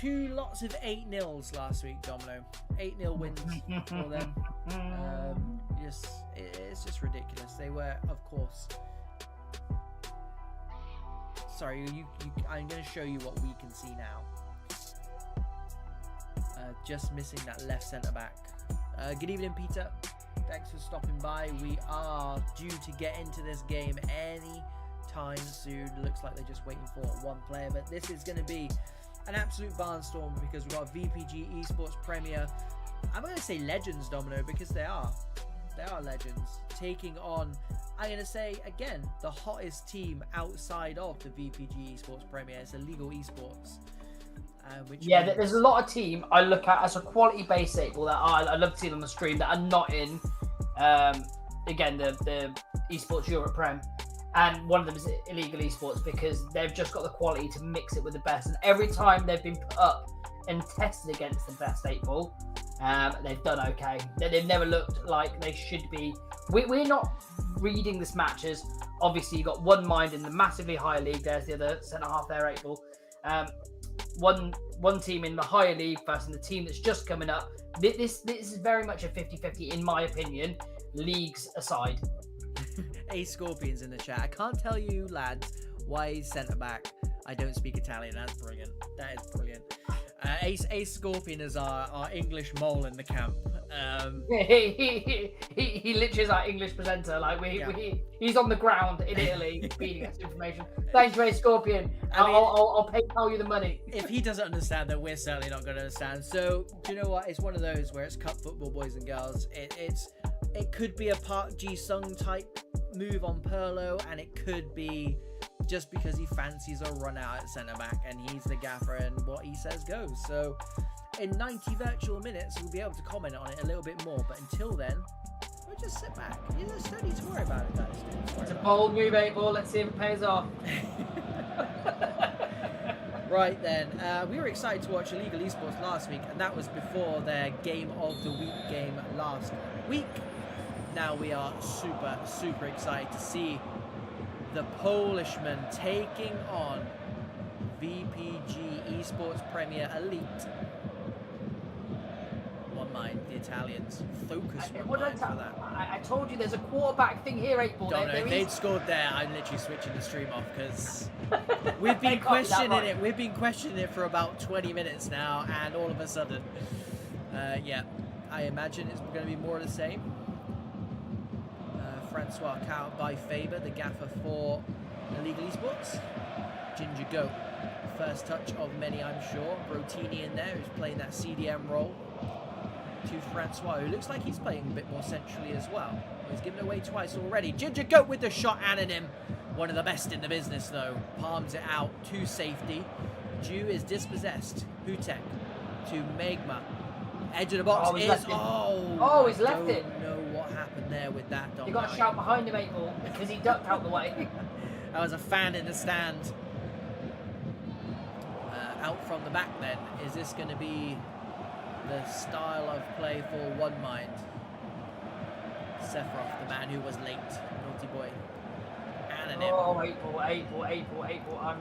2 lots of 8-0s last week, Domino. 8-0 wins for them. It's just ridiculous. They were, of course. Sorry, I'm going to show you what we can see now. Just missing that left centre back. Good evening, Peter. Thanks for stopping by. We are due to get into this game any time soon. Looks like they're just waiting for one player, but this is going to be an absolute barnstorm, because we've got VPG Esports Premier I'm going to say legends, Domino, because they are legends, taking on, I'm going to say, again, the hottest team outside of the VPG Esports Premier. It's Illegal Esports. There's a lot of team I look at as a quality base April that I love to see on the stream that are not in, again, the Esports Europe Prem. And one of them is Illegal Esports because they've just got the quality to mix it with the best. And every time they've been put up and tested against the best April, they've done okay. They've never looked like they should be. We're not reading this match as, obviously, you've got one mind in the massively higher league. There's the other centre-half there, April. One team in the higher league versus the team that's just coming up. This is very much a 50-50, in my opinion, leagues aside. Ace Scorpions in the chat. I can't tell you, lads, why he's centre-back. I don't speak Italian. That's brilliant. That is brilliant. Ace Scorpion is our English mole in the camp. He literally is our English presenter. Like he's on the ground in Italy feeding us information. Thanks, Ace Scorpion. I'll PayPal you the money. If he doesn't understand, then we're certainly not going to understand. So do you know what? It's one of those where it's cup football, boys and girls. It could be a Park Ji-sung type move on Perlo, and it could be just because he fancies a run out at centre back and he's the gaffer and what he says goes. So in 90 virtual minutes we'll be able to comment on it a little bit more, but until then we'll just sit back. You just don't need to worry about it, guys. It's a bold move, 8-ball. Let's see if it pays off. Right then, we were excited to watch Illegal Esports last week, and that was before their Game of the Week game last week. Now we are super excited to see the Polishman taking on VPG Esports Premier Elite. One mind, the Italians. Focus one mind for that. I told you there's a quarterback thing here, 8-ball. If they'd scored there, I'm literally switching the stream off because we've been questioning it. We've been questioning it for about 20 minutes now, and all of a sudden, I imagine it's going to be more of the same. Francois Count by Faber, the gaffer for Illegal Esports. Ginger Goat, first touch of many, I'm sure. Rotini in there, who's playing that CDM role. To Francois, who looks like he's playing a bit more centrally as well. He's given it away twice already. Ginger Goat with the shot, Anonym. One of the best in the business, though. Palms it out to safety. Jew is dispossessed. Hutek to Megma. Edge of the box is... he's left it. I don't know what happened there with that, Dom. You got to shout behind him, 8-ball, because he ducked out the way. That was a fan in the stand. Out from the back then. Is this going to be the style of play for One Mind? Sephiroth, the man who was late. Naughty boy. Anonym. Oh, 8-ball.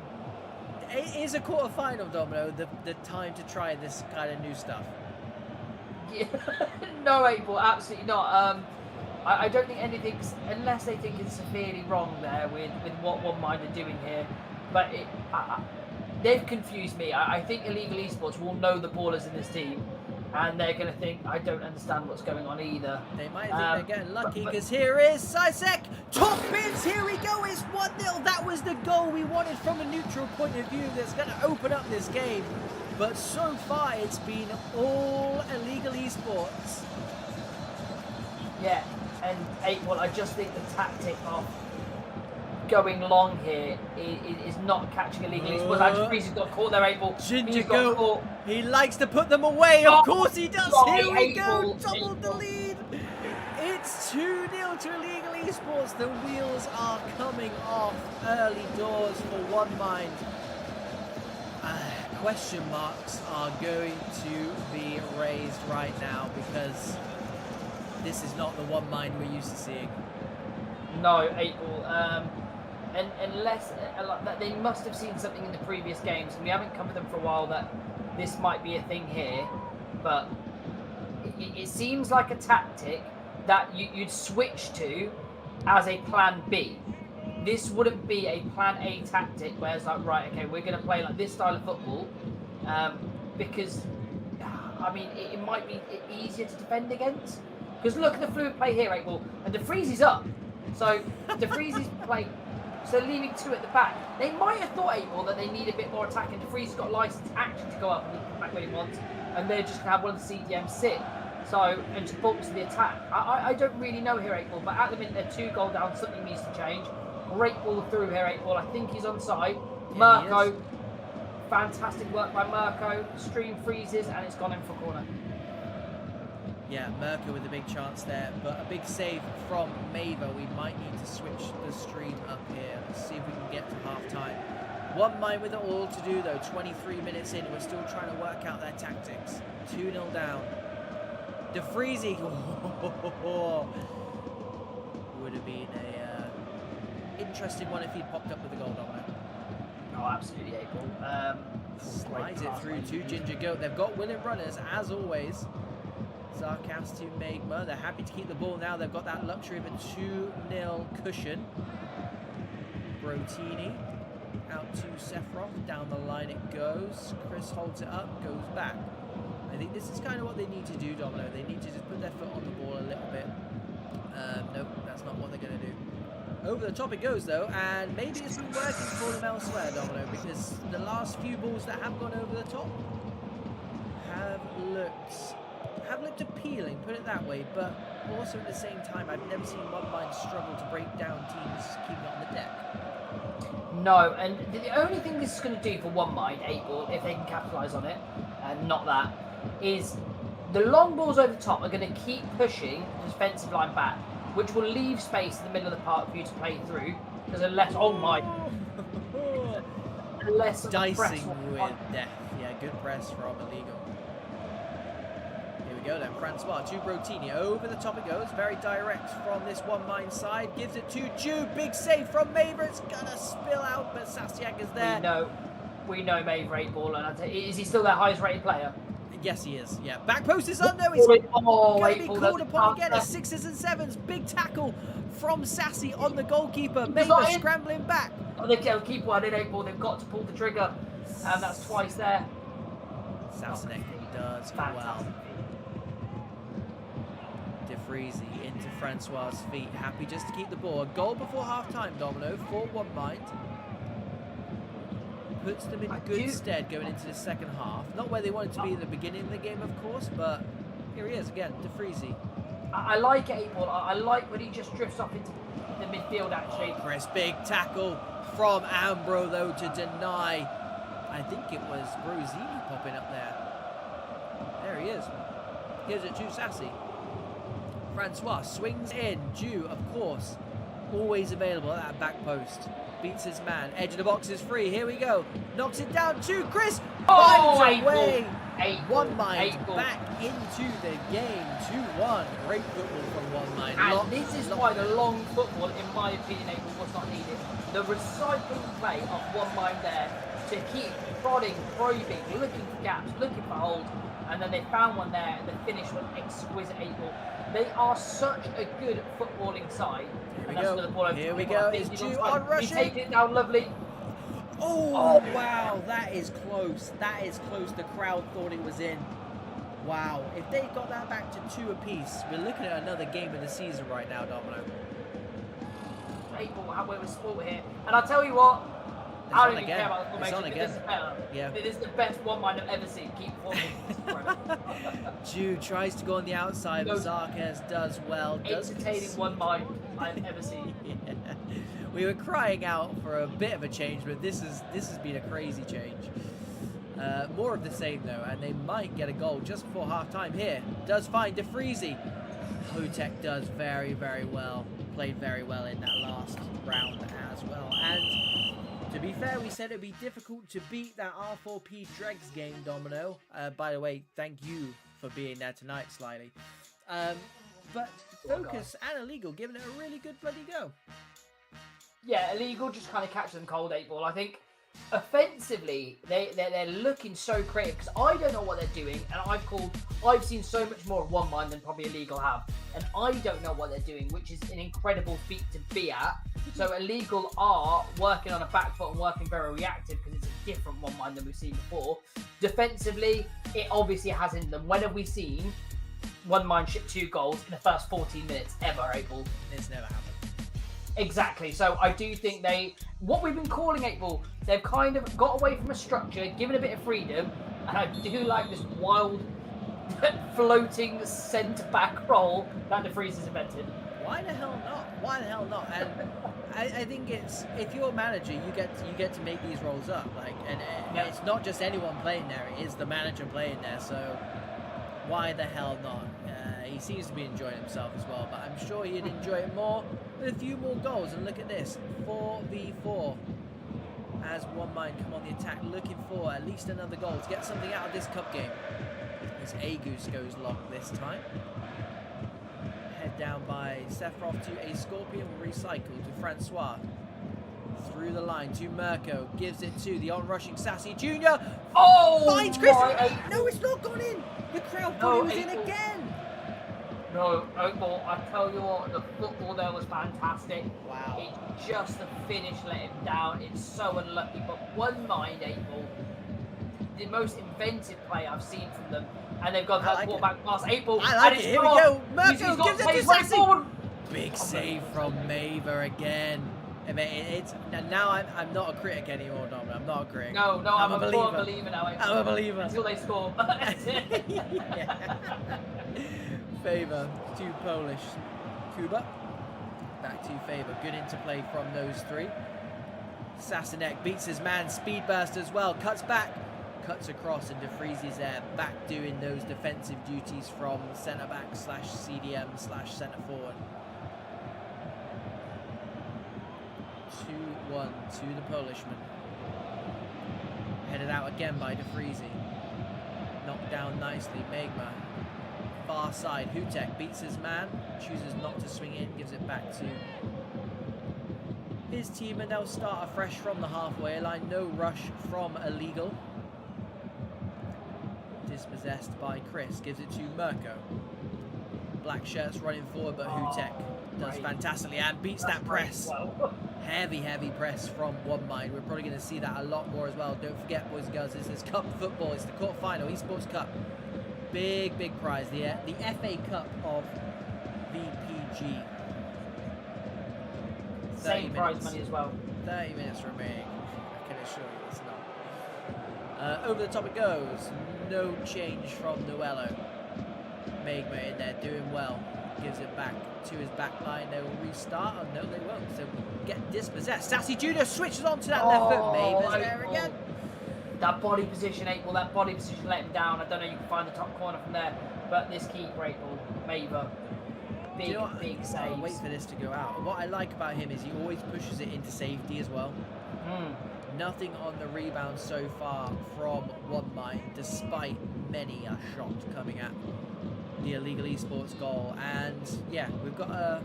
It is a quarter-final, Domino. The time to try this kind of new stuff. No, 8-ball, absolutely not. I don't think anything's, unless they think it's severely wrong there with what One Mind are doing here. But they've confused me. I think Illegal Esports will know the ballers in this team, and they're going to think, I don't understand what's going on either. They might think they're getting lucky, because here is Sisek. Top bins, here we go. It's 1-0. That was the goal we wanted from a neutral point of view that's going to open up this game. But so far, it's been all Illegal Esports. Yeah, and 8-ball, I just think the tactic of going long here is not catching Illegal Esports. Actually, Freezy's got caught there, 8-ball. Ginger Goat, he likes to put them away. Of course he does. Here we go. Double the lead. It's 2-0 to Illegal Esports. The wheels are coming off early doors for One Mind. Question marks are going to be raised right now because this is not the One Mind we're used to seeing. No, 8-ball. And unless they must have seen something in the previous games, and we haven't covered them for a while, that this might be a thing here. But it seems like a tactic that you'd switch to as a plan B. This wouldn't be a plan A tactic where it's like, right, okay, we're going to play like this style of football, because, I mean, it might be easier to defend against. Because look at the fluid play here, 8-ball, and DeFreeze's up. So DeFreeze's play, so leaving 2 at the back. They might have thought, 8-ball, that they need a bit more attacking. DeFreeze's got license action to go up and come back when he wants, and they're just going to have one of the CDMs sit. So, and to bulk to the attack. I don't really know here, 8 Ball, but at the minute they're 2 goal down. Something needs to change. Great ball through here, 8 Ball. I think he's onside. Yeah, Mirko, fantastic work by Mirko. Stream freezes and it's gone in for corner. Yeah, Mirko with a big chance there, but a big save from Maver. We might need to switch the stream up here. Let's see if we can get to half-time. One mind with it all to do, though. 23 minutes in, we're still trying to work out their tactics. 2-0 down. De Vriese. Would have been a interesting one if he'd popped up with a goal, Domino. Oh, absolutely, April. Slides it through to Ginger Goat. They've got willing runners, as always. Zarkas to Magma. They're happy to keep the ball now. They've got that luxury of a 2-0 cushion. Brotini out to Sephiroth. Down the line it goes. Chris holds it up, goes back. I think this is kind of what they need to do, Domino. They need to just put their foot on the ball a little bit. Nope, that's not what they're going to do. Over the top it goes, though, and maybe it's been working for them elsewhere, Domino, because the last few balls that have gone over the top have looked appealing, put it that way, but also at the same time, I've never seen one mind struggle to break down teams keeping it on the deck. No, and the only thing this is going to do for one mind, 8 Ball, if they can capitalise on it, and not that, is the long balls over the top are going to keep pushing the defensive line back, which will leave space in the middle of the park for you to play through, because unless, oh my, unless dicing with death. Yeah, good press from Illegal. Here we go then, Francois to Brotini, over the top it goes, very direct from this one mind side, gives it to Jude, big save from Maver, it's gonna spill out, but Sasiak is there. We know Maver 8 Ball, and is he still their highest rated player? Yes, he is. Yeah, back post is under. He's going to be called upon again. A 6s and 7s. Big tackle from Sassy on the goalkeeper. Maver scrambling back. Oh, they keep one in 8 Ball. They've got to pull the trigger, and that's twice there. Sassanek does well. De Vriese into Francois' feet. Happy just to keep the ball. A goal before half-time, Domino, for one mind. Puts them in good stead going into the second half. Not where they wanted to be at the beginning of the game, of course, but here he is again, De Vriese. I like it, 8 Ball. I like when he just drifts off into the midfield, actually. Oh, Chris, big tackle from Ambro, though, to deny. I think it was Brozini popping up there. There he is. Gives it to Sassy. Francois swings in. Jew, of course, always available at that back post. Beats his man. Edge of the box is free. Here we go. Knocks it down to Chris. Finds a way. One mind back into the game. 2-1. Great football from one mind. And this is why the long football, in my opinion, was not needed. The recycling play of one mind there to keep prodding, probing, looking for gaps, looking for holes, and then they found one there, and the finish was exquisite. 8 Ball. They are such a good footballing side. Here we go. It's Jew on rushing. He's taking it down lovely. Oh, wow. That is close. That is close. The crowd thought it was in. Wow. If they got that back to 2 apiece, we're looking at another game of the season right now, Domino. 8 Ball, how we're sport here. And I'll tell you what, I don't even care about the formation. This is better. Yeah. This is the best one mind I've ever seen. Keep performing. Jude tries to go on the outside, but Zarkes does well. Entertaining one mind I've ever seen. Yeah. We were crying out for a bit of a change, but this has been a crazy change. More of the same though, and they might get a goal just before half time here. Does find De Vriese. Hotek does very, very well. Played very well in that last round as well. And to be fair, we said it would be difficult to beat that R4P Dregs game, Domino. By the way, thank you for being there tonight, Slyly. But Focus and Illegal giving it a really good bloody go. Yeah, Illegal just kind of catch them cold, 8 Ball. I think offensively, they're looking so creative because I don't know what they're doing, and I've seen so much more of one mind than probably Illegal have, and I don't know what they're doing, which is an incredible feat to be at. So Illegal are working on a back foot and working very reactive because it's a different one mind than we've seen before. Defensively, it obviously has in them. When have we seen one mind ship 2 goals in the first 14 minutes ever, 8 Ball? It's never happened. Exactly. So I do think what we've been calling 8 Ball, they've kind of got away from a structure, given a bit of freedom, and I do like this wild floating centre-back role that De Vries has invented. Why the hell not? Why the hell not? And I think it's, if you're a manager, you get to make these roles up. Like, and it's not just anyone playing there; it is the manager playing there. So why the hell not? He seems to be enjoying himself as well, but I'm sure he'd enjoy it more with a few more goals. And look at this, 4v4. As One Mind come on the attack, looking for at least another goal to get something out of this cup game. As Agus goes long this time. Head down by Sephiroth to a Scorpion, will recycle to Francois. Through the line to Mirko, gives it to the on-rushing Sassy Jr. Oh! Finds Chris! No, it's not gone in! The crowd thought he was in again! No, Oakball, I tell you what, the football there was fantastic. Wow. It just, the finish let him down. It's so unlucky, but One Mind, Oakball, the most inventive play I've seen from them. And they've got that quarterback pass, Oakball. I like it, here we go. Mirko gives it to Sassy! Forward. Big save from Maver again. I mean, now I'm not a critic anymore, Dom. I'm not a critic. No, I'm a believer now. I'm a believer. Until they score. Favor to Polish. Kuba. Back to Favor. Good interplay from those three. Sasinek beats his man. Speed burst as well. Cuts back. Cuts across, and De Vries is there back doing those defensive duties from centre back / CDM / centre forward. 2-1 to the Polishman. Headed out again by De Vries. Knocked down nicely. Megma. Far side. Hutek beats his man. Chooses not to swing in. Gives it back to his team, and they'll start afresh from the halfway line. No rush from Illegal. Dispossessed by Chris. Gives it to Mirko. Black shirts running forward, but Hutek does fantastically and beats that press. Heavy press from One Mind. We're probably going to see that a lot more as well. Don't forget, boys and girls, this is cup football. It's the quarter-final Esports Cup. Big prize. The FA Cup of VPG. Same prize money as well. 30 minutes remaining. I can assure you it's not. Over the top it goes. No change from Noello. Megma in there doing well. Gives it back to his back line. They will restart. Oh, no, they won't. So get dispossessed. Sassy Jr. switches onto that left foot. Megma's there again. That body position, that body position let him down. I don't know, you can find the top corner from there. But this keeper, Maver, big saves. I'll wait for this to go out. What I like about him is he always pushes it into safety as well. Nothing on the rebound so far from One Mind, despite many a shot coming at the Illegal Esports goal. And yeah, we've got a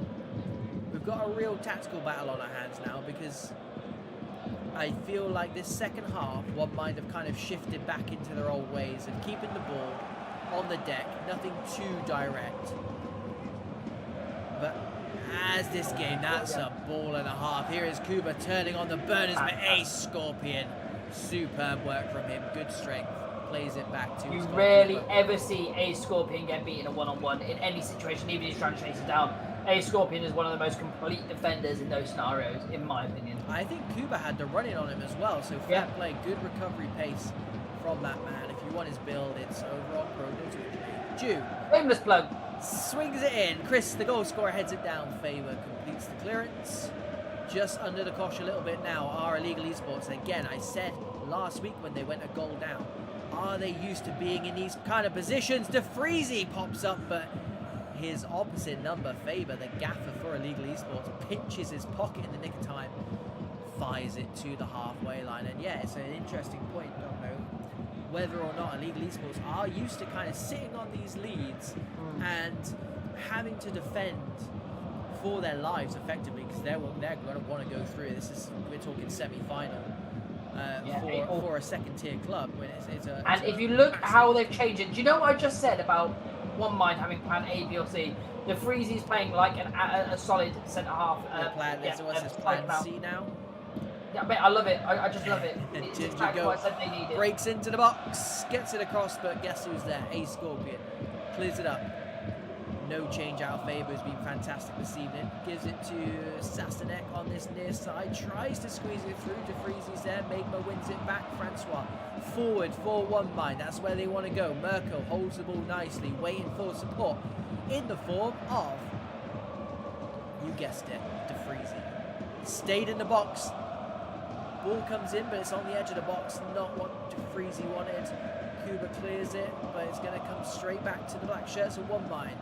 real tactical battle on our hands now, because I feel like this second half, One Mind have kind of shifted back into their old ways of keeping the ball on the deck, nothing too direct. But as this game, that's a ball and a half. Here is Kuba turning on the burners, but a Scorpion. Superb work from him, good strength. Plays it back to You rarely ever see a Scorpion get beaten a one-on-one in any situation, even if he's trying to chase it down. A Scorpion is one of the most complete defenders in those scenarios, in my opinion. I think Kuba had the running on him as well, so fair play, good recovery pace from that man. If you want his build, it's over on Pro Twitch. Jew. Shameless plug. Swings it in. Chris, the goal scorer, heads it down. Favor completes the clearance. Just under the cosh a little bit now are Illegal Esports. Again, I said last week when they went a goal down, are they used to being in these kind of positions? De Vries pops up, but his opposite number, Faber, the gaffer for Illegal Esports, pinches his pocket in the nick of time, fires it to the halfway line. And yeah, it's an interesting point, don't know whether or not Illegal Esports are used to kind of sitting on these leads and having to defend for their lives effectively, because they're going to want to go through. We're talking semi-final for a second-tier club. When and if you look how they've changed it, do you know what I just said about One Mind having plan A, B, or C? De Vries is playing like a solid centre half. What's his plan C now? Yeah, mate, I love it. I just love it. It's exactly what I said they needed. Breaks into the box, gets it across, but guess who's there? A Scorpion. Clears it up. no change out of Faber, who's been fantastic this evening. Gives it to Sastanek on this near side. Tries to squeeze it through. De Vriese's there. Magma wins it back. Francois forward for one mind. That's where they want to go. Mirko holds the ball nicely, waiting for support in the form of, you guessed it, De Vriese. Stayed in the box. Ball comes in, but it's on the edge of the box. Not what De Vriese wanted. Kuba clears it, but it's going to come straight back to the black shirts at one mind.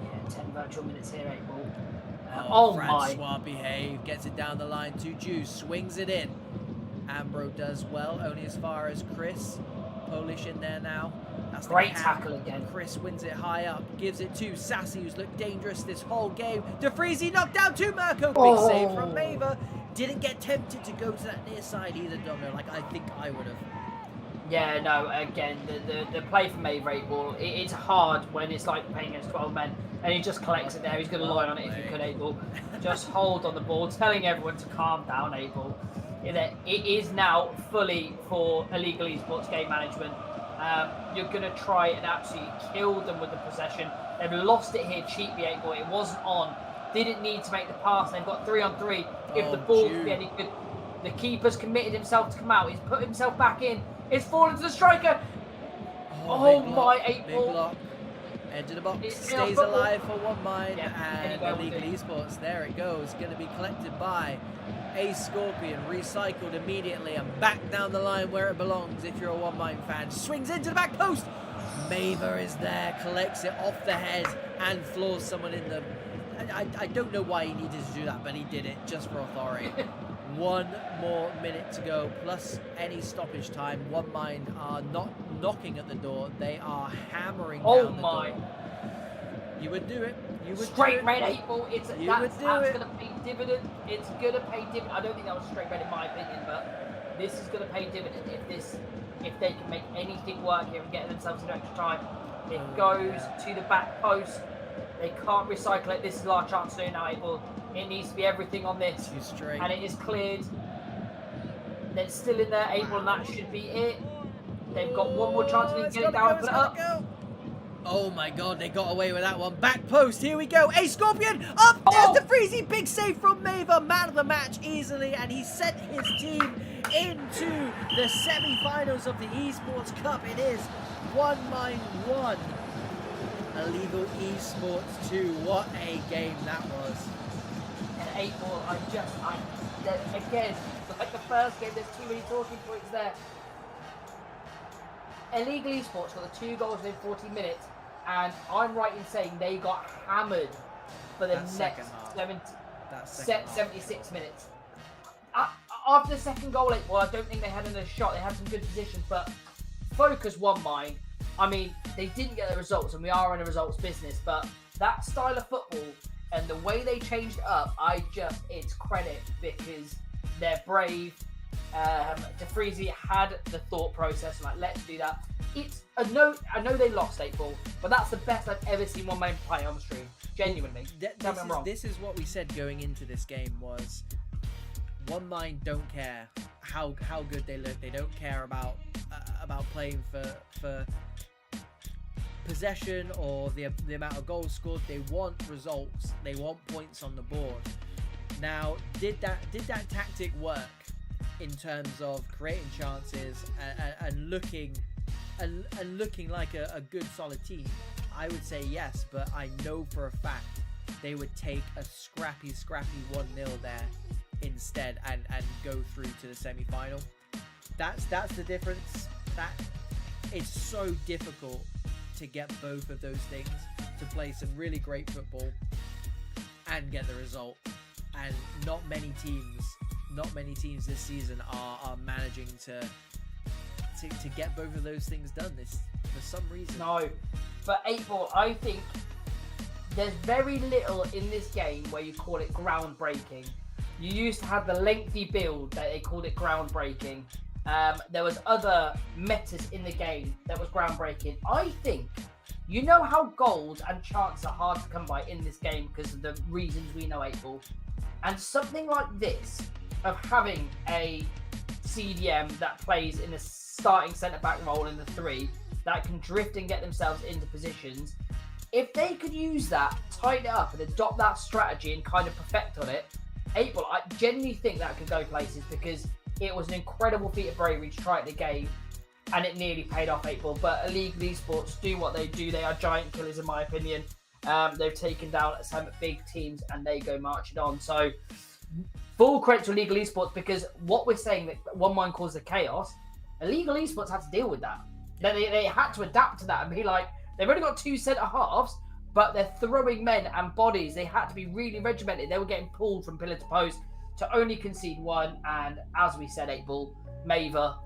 Yeah, 10 virtual minutes here, 8 ball. Francois behave, gets it down the line to Juice, swings it in. Ambro does well, only as far as Chris. Polish in there now. That's great tackle again. Chris wins it high up, gives it to Sassy, who's looked dangerous this whole game. De Vriese knocked down to Mirko. Big save from Maver. Didn't get tempted to go to that near side either, Domino, like I think I would have. Yeah, no, again, the play from Maver 8 ball, it's hard when it's like playing against 12 men, and he just collects it there. He's going to lie on it if he could, 8 ball. Just hold on the ball, telling everyone to calm down, 8 ball. It is now fully for Illegal Esports game management. You're going to try and absolutely kill them with the possession. They've lost it here cheaply, 8 ball. It wasn't on. Didn't need to make the pass. They've got 3-on-3. If the ball can be any good, the keeper's committed himself to come out. He's put himself back in. It's fallen to the striker. Oh my, 8 ball. Block. Edge of the box, stays alive for one mind, and Illegal Esports, there it goes, going to be collected by a Scorpion, recycled immediately and back down the line where it belongs if you're a one mind fan. Swings into the back post. Maver is there, collects it off the head and floors someone in the... I don't know why he needed to do that, but he did it just for authority. 1 more minute to go, plus any stoppage time. One mind are not knocking at the door, they are hammering down the door. You would do it. You would straight red 8 ball. That's going to pay dividend. It's going to pay dividend. I don't think that was straight red in my opinion, but this is going to pay dividend if they can make anything work here and get themselves into extra time. It goes to the back post. They can't recycle it. This is our chance to do now, 8 ball. It needs to be everything on this. And it is cleared. They're still in there, 8 ball, and that should be it. They've got one more chance to get it down and put it up. Oh my god, they got away with that one. Back post, here we go. A Scorpion up. There's De Vriese. Big save from Maver. Man of the match easily, and he sent his team into the semi-finals of the Esports Cup. It is 1-1. Illegal Esports 2. What a game that was. And 8 ball, again, like the first game, there's too many talking points there. Illegal Esports got the 2 goals within 40 minutes, and I'm right in saying they got hammered for the next 76 minutes. After the second goal, 8 ball, I don't think they had another shot. They had some good positions, but focus one mind. I mean, they didn't get the results, and we are in a results business, but that style of football and the way they changed it up, it's credit because they're brave. De Vriese had the thought process, like, let's do that. I know they lost 8 ball, but that's the best I've ever seen one man play on the stream. Genuinely. Tell me I'm wrong. This is what we said going into this game was one mind don't care how good they look. They don't care about playing for possession or the amount of goals scored. They want results. They want points on the board. Now, did that tactic work in terms of creating chances and looking like a good solid team? I would say yes, but I know for a fact they would take a scrappy 1-0 there instead and go through to the semi-final. That's the difference. That it's so difficult to get both of those things, to play some really great football and get the result. And not many teams this season are managing to get both of those things done this for some reason. No, but 8 ball, I think there's very little in this game where you call it groundbreaking. You used to have the lengthy build that they called it groundbreaking. There was other metas in the game that was groundbreaking. I think, you know how goals and chances are hard to come by in this game because of the reasons we know 8 ball. And something like this, of having a CDM that plays in the starting centre-back role in the 3, that can drift and get themselves into positions, if they could use that, tighten it up, and adopt that strategy and kind of perfect on it, 8 Ball, I genuinely think that could go places, because it was an incredible feat of bravery to try it in the game, and it nearly paid off 8 Ball. But Illegal Esports do what they do. They are giant killers, in my opinion. They've taken down some big teams, and they go marching on. So full credit to Illegal Esports, because what we're saying, that one mind caused the chaos, Illegal Esports had to deal with that. They had to adapt to that and be like, they've only got 2 centre halves, but they're throwing men and bodies. They had to be really regimented. They were getting pulled from pillar to post to only concede 1. And as we said, 8 Ball, Maver,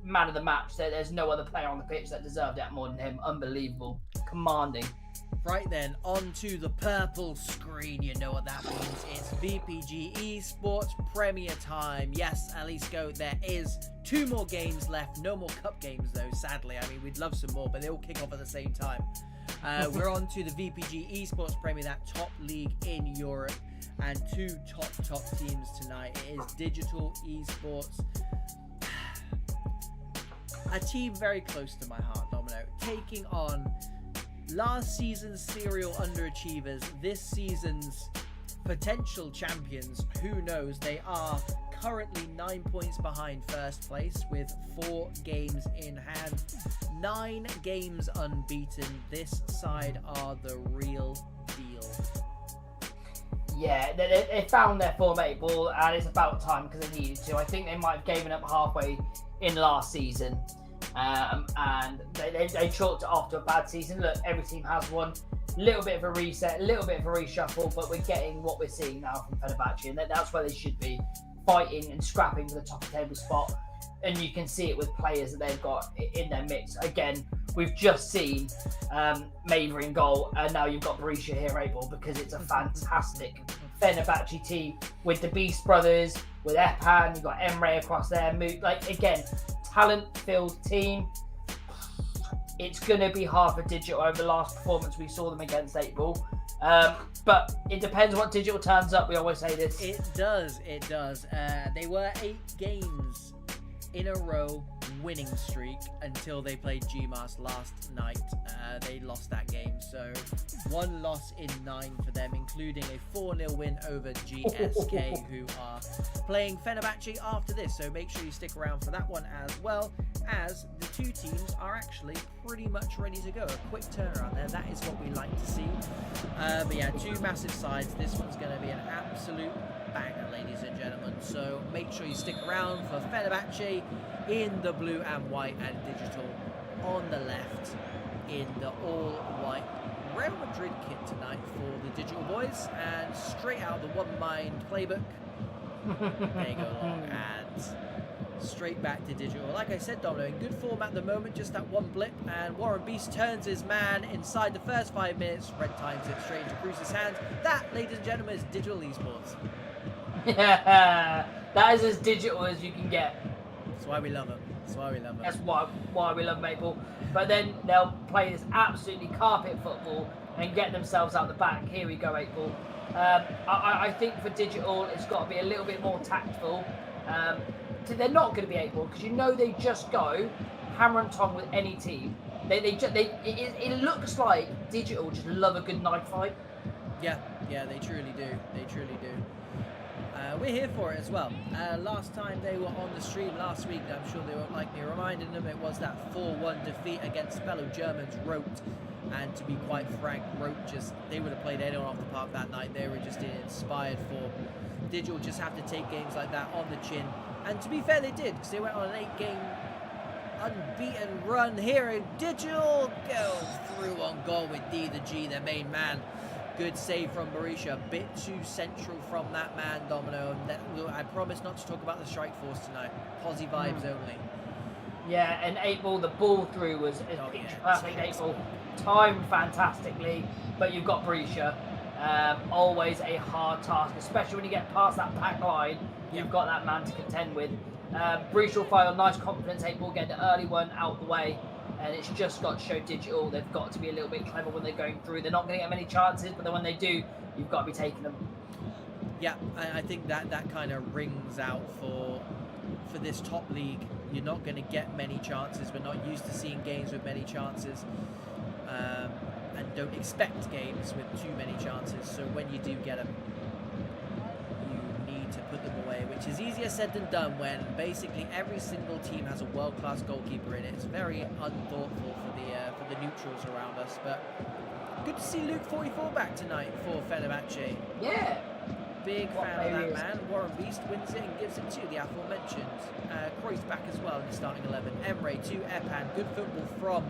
man of the match. There's no other player on the pitch that deserved that more than him. Unbelievable. Commanding. Right then, on to the purple screen. You know what that means. It's VPG Esports Premier Time. Yes, Alisco, there is 2 more games left. No more cup games, though, sadly. I mean, we'd love some more, but they all kick off at the same time. We're on to the VPG Esports Premier, that top league in Europe. And 2 top teams tonight. It is Digital Esports. A team very close to my heart, Domino. Taking on last season's serial underachievers, this season's potential champions. Who knows? They are currently 9 points behind first place with 4 games in hand. 9 games unbeaten. This side are the real deal. Yeah, they found their form, 8 Ball, and it's about time, because they needed to. I think they might have given up halfway in last season. And they chalked it off to a bad season. Look, every team has one. Little bit of a reset, a little bit of a reshuffle, but we're getting what we're seeing now from Fenerbahçe, and that's where they should be, fighting and scrapping for the top of the table spot. And you can see it with players that they've got in their mix. Again, we've just seen Maver in goal, and now you've got Berisha here, 8 Ball, because it's a fantastic Fenerbahçe team with the Beast brothers, with Epan, you've got Emre across there. Like, again, talent-filled team. It's going to be hard for Digital over the last performance we saw them against 8 Ball. But it depends what Digital turns up. We always say this. It does. They were 8 games in a row winning streak until they played GMAS last night. They lost that game. So 1 loss in 9 for them, including a 4-0 win over GSK, who are playing Fenerbahçe after this. So make sure you stick around for that one, as well as the 2 teams are actually pretty much ready to go. A quick turnaround there. That is what we like to see. But yeah, 2 massive sides. This one's going to be an absolute banger, ladies and gentlemen. So make sure you stick around for Fenerbahçe in the blue and white, and Digital on the left in the all-white Real Madrid kit tonight for the Digital boys. And straight out the one-mind playbook, they go along and straight back to Digital. Like I said, Domino, in good form at the moment, just that one blip, and Warren Beast turns his man inside the first 5 minutes. Red times it straight into Cruz's hands. That, ladies and gentlemen, is Digital Esports. Yeah, that is as digital as you can get. That's why we love them. That's why we love 8 Ball. But then they'll play this absolutely carpet football and get themselves out the back. Here we go, 8 Ball. I think for Digital, it's got to be a little bit more tactful. They're not going to be 8 Ball, because you know they just go hammer and tong with any team. It looks like Digital just love a good knife fight. Yeah, they truly do. We're here for it as well. Last time they were on the stream last week, I'm sure they won't like me reminding them, it was that 4-1 defeat against fellow Germans, Rote. And to be quite frank, Rote they would have played anyone off the park that night. They were just in inspired form. Digital just have to take games like that on the chin. And to be fair, they did, because they went on an 8-game unbeaten run here. And Digital goes through on goal with D the G, their main man. Good save from Berisha. A bit too central from that man, Domino. And I promise not to talk about the strike force tonight. Posy vibes only. Yeah, and 8 Ball, the ball through was picture perfect. 8 Ball timed fantastically, but you've got Berisha. Always a hard task, especially when you get past that back line. You've got that man to contend with. Berisha will fire nice confidence. 8 Ball get the early one out the way. And it's just got to show Digital they've got to be a little bit clever when they're going through. They're not going to get many chances, but then when they do, you've got to be taking them. Yeah, I think that kind of rings out for this top league. You're not going to get many chances. We're not used to seeing games with many chances. And and don't expect games with too many chances. So when you do get them, you need to put them away, which is easier said than done when basically every single team has a world-class goalkeeper in it. It's very unthoughtful for the neutrals around us, but good to see Luke 44 back tonight for Fenerbahçe. Yeah. Big fan of that man. Warren Beast wins it and gives it to the aforementioned. Cruyff back as well in the starting 11. Emre to Epan. Good football from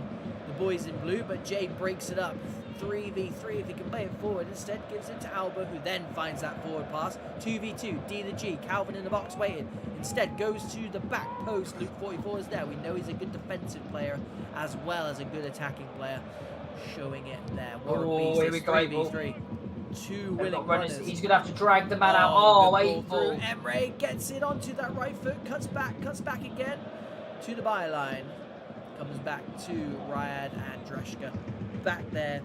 the boys in blue, but Jay breaks it up. 3v3 if he can play it forward. Instead gives it to Alba, who then finds that forward pass. 2v2, D the G. Calvin in the box waiting. Instead goes to the back post. Luke 44 is there. We know he's a good defensive player as well as a good attacking player. Showing it there. Warren Beast is 3v3. Two willing runners. He's going to have to drag the man out. Oh, wait. Emre gets it onto that right foot. Cuts back again to the byline. Comes back to Riyad and Dreshka. Back there.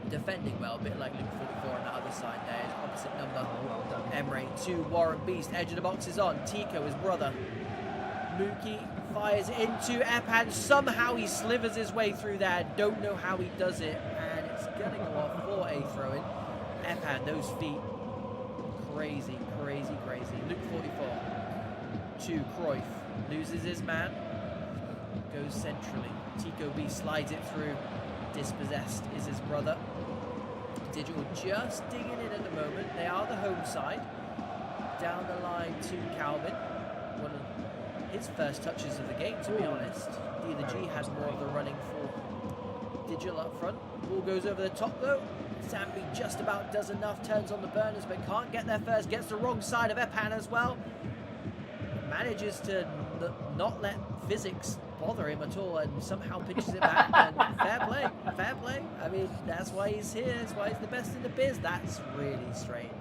Defending well. A bit like Luke 44 on the other side there. Opposite number. Well done. Emre to Warren Beast. Edge of the box is on. Tico, his brother. Mookie fires into Epan. Somehow he slivers his way through there. Don't know how he does it. And it's going to go off for a throw-in. Epan, those feet. Crazy. Luke 44 to Cruyff. Loses his man. Goes centrally. Tico B slides it through. Dispossessed is his brother. Digital just digging in at the moment. They are the home side. Down the line to Calvin. One of his first touches of the game, to be honest. D the G has more of the running for Digital up front. Ball goes over the top though. Zambi just about does enough, turns on the burners, but can't get there first. Gets the wrong side of Epan as well. Manages to not let physics bother him at all and somehow pitches it back. And fair play. I mean, that's why he's here. That's why he's the best in the biz. That's really strange.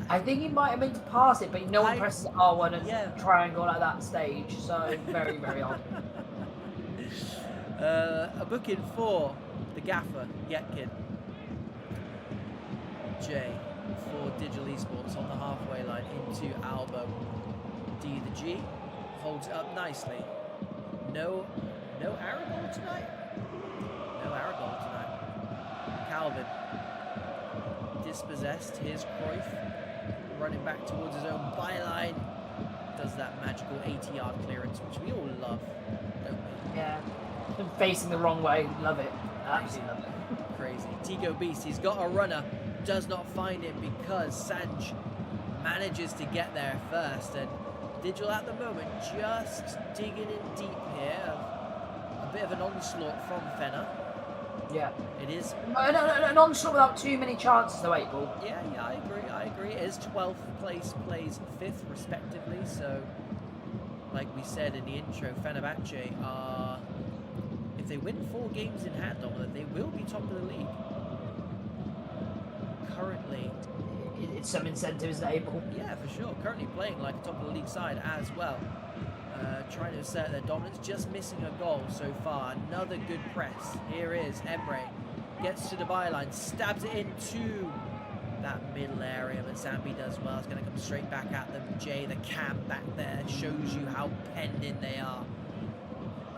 I think he might have meant to pass it, but no one presses R1 and triangle at that stage. So very, very odd. A booking for the gaffer, Yetkin. J for Digital Esports on the halfway line into Alba. D the G holds it up nicely. No Aragorn tonight. Calvin dispossessed. Here's Cruyff running back towards his own byline. Does that magical 80-yard clearance, which we all love, don't we? Yeah. Facing the wrong way, love it. Absolutely love it. Crazy. Tigo Beast, he's got a runner, does not find him because Sanj manages to get there first, and Digital at the moment just digging in deep here. A bit of an onslaught from Fener. Yeah. It is. An onslaught without too many chances though, 8 ball. Yeah, I agree. It is 12th place plays 5th respectively, so like we said in the intro, Fenerbahçe are, if they win 4 games in hand on them, they will be top of the league. Currently, it's some incentives that able. Yeah, for sure. Currently playing like a top of the league side as well. Trying to assert their dominance, just missing a goal so far. Another good press. Here is Emre. Gets to the byline, stabs it into that middle area, but Zambi does well. It's going to come straight back at them. Jay, the cam back there, shows you how penned in they are.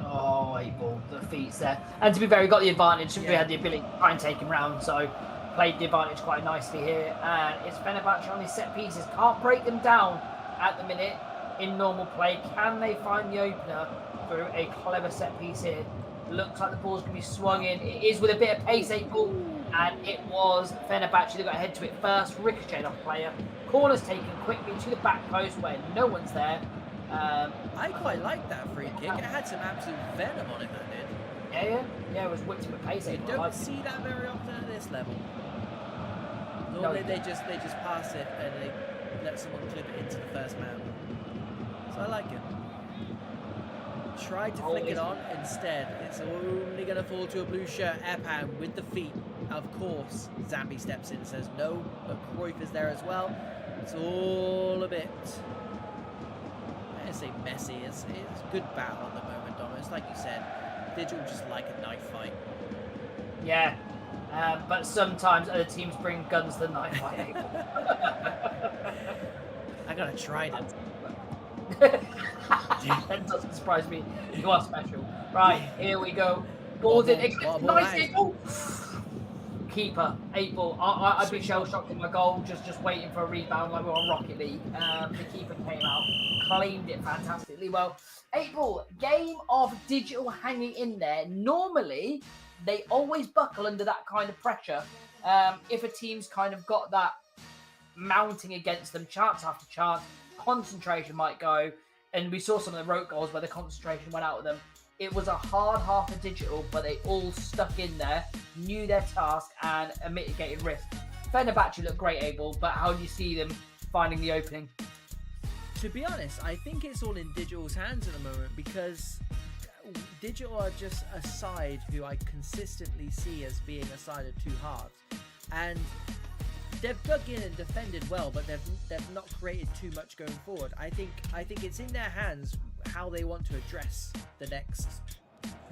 Oh, 8 ball, the feet's there. And to be fair, he got the advantage. We had the ability to try and take him round, so played the advantage quite nicely here. And it's Fenerbahçe on these set pieces. Can't break them down at the minute in normal play. Can they find the opener through a clever set piece here? Looks like the ball's going to be swung in. It is with a bit of pace, 8 ball. And it was Fenerbahçe that got ahead to it first. Ricocheted off player. Corner's taken quickly to the back post where no one's there. I quite like that free kick. It had some absolute venom on it, that did. Yeah, it was whipped with pace. You don't see that very often at this level. Normally they just pass it and they let someone clip it into the first man. So I like it. Tried to flick it on, instead it's only going to fall to a blue shirt. Epan with the feet, of course. Zambi steps in and says no, but Cruyff is there as well. It's all a bit, I say messy. It's good battle at the moment, Dom. It's like you said, Digital just like a knife fight. Yeah, but sometimes other teams bring guns to the knife fight. I got a trident. That doesn't surprise me. You are special. Right, here we go. Balls in. What a ball Nice that is. hit. Oh. Keeper, 8-ball. I'd be shell shocked in my goal, just waiting for a rebound like we're on Rocket League. The keeper came out, claimed it fantastically well. 8-ball, game of digital hanging in there. Normally, they always buckle under that kind of pressure. If a team's kind of got that mounting against them, chance after chance, concentration might go. And we saw some of the rote goals where the concentration went out of them. It was a hard half of digital, but they all stuck in there, knew their task, and a mitigated risk. Fenerbahçe looked great, Abel, but how do you see them finding the opening? To be honest, I think it's all in Digital's hands at the moment, because Digital are just a side who I consistently see as being a side of two halves. And they've dug in and defended well, but they've not created too much going forward. I think it's in their hands how they want to address the next